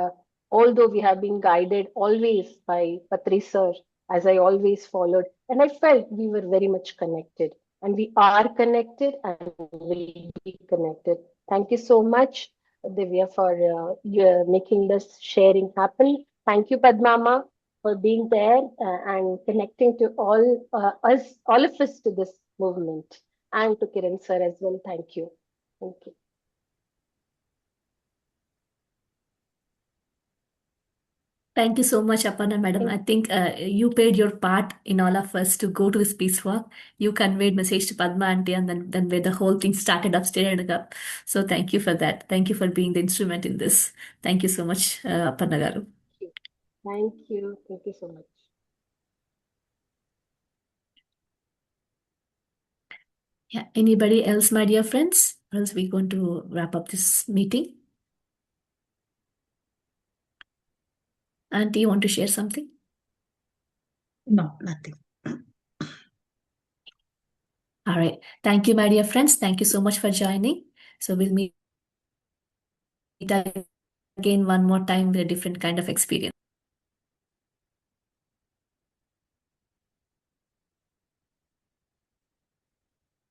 although we have been guided always by Patri sir, as I always followed, and I felt we were very much connected. And we are connected and will be connected. Thank you so much, Divya, for making this sharing happen. Thank you, Padmama, for being there and connecting to all of us to this movement, and to Kiran sir as well. Thank you. Thank you.
Thank you so much, Aparna Madam. I think you played your part in all of us to go to this peace walk. You conveyed message to Padma Auntie, and then where the whole thing started upstairs and up. So thank you for that. Thank you for being the instrument in this. Thank you so much, Aparna Garu.
Thank you. Thank you so much.
Yeah. Anybody else, my dear friends? Or else we're going to wrap up this meeting. Auntie, you want to share something?
No, nothing.
All right. Thank you, my dear friends. Thank you so much for joining. So we'll meet again one more time with a different kind of experience.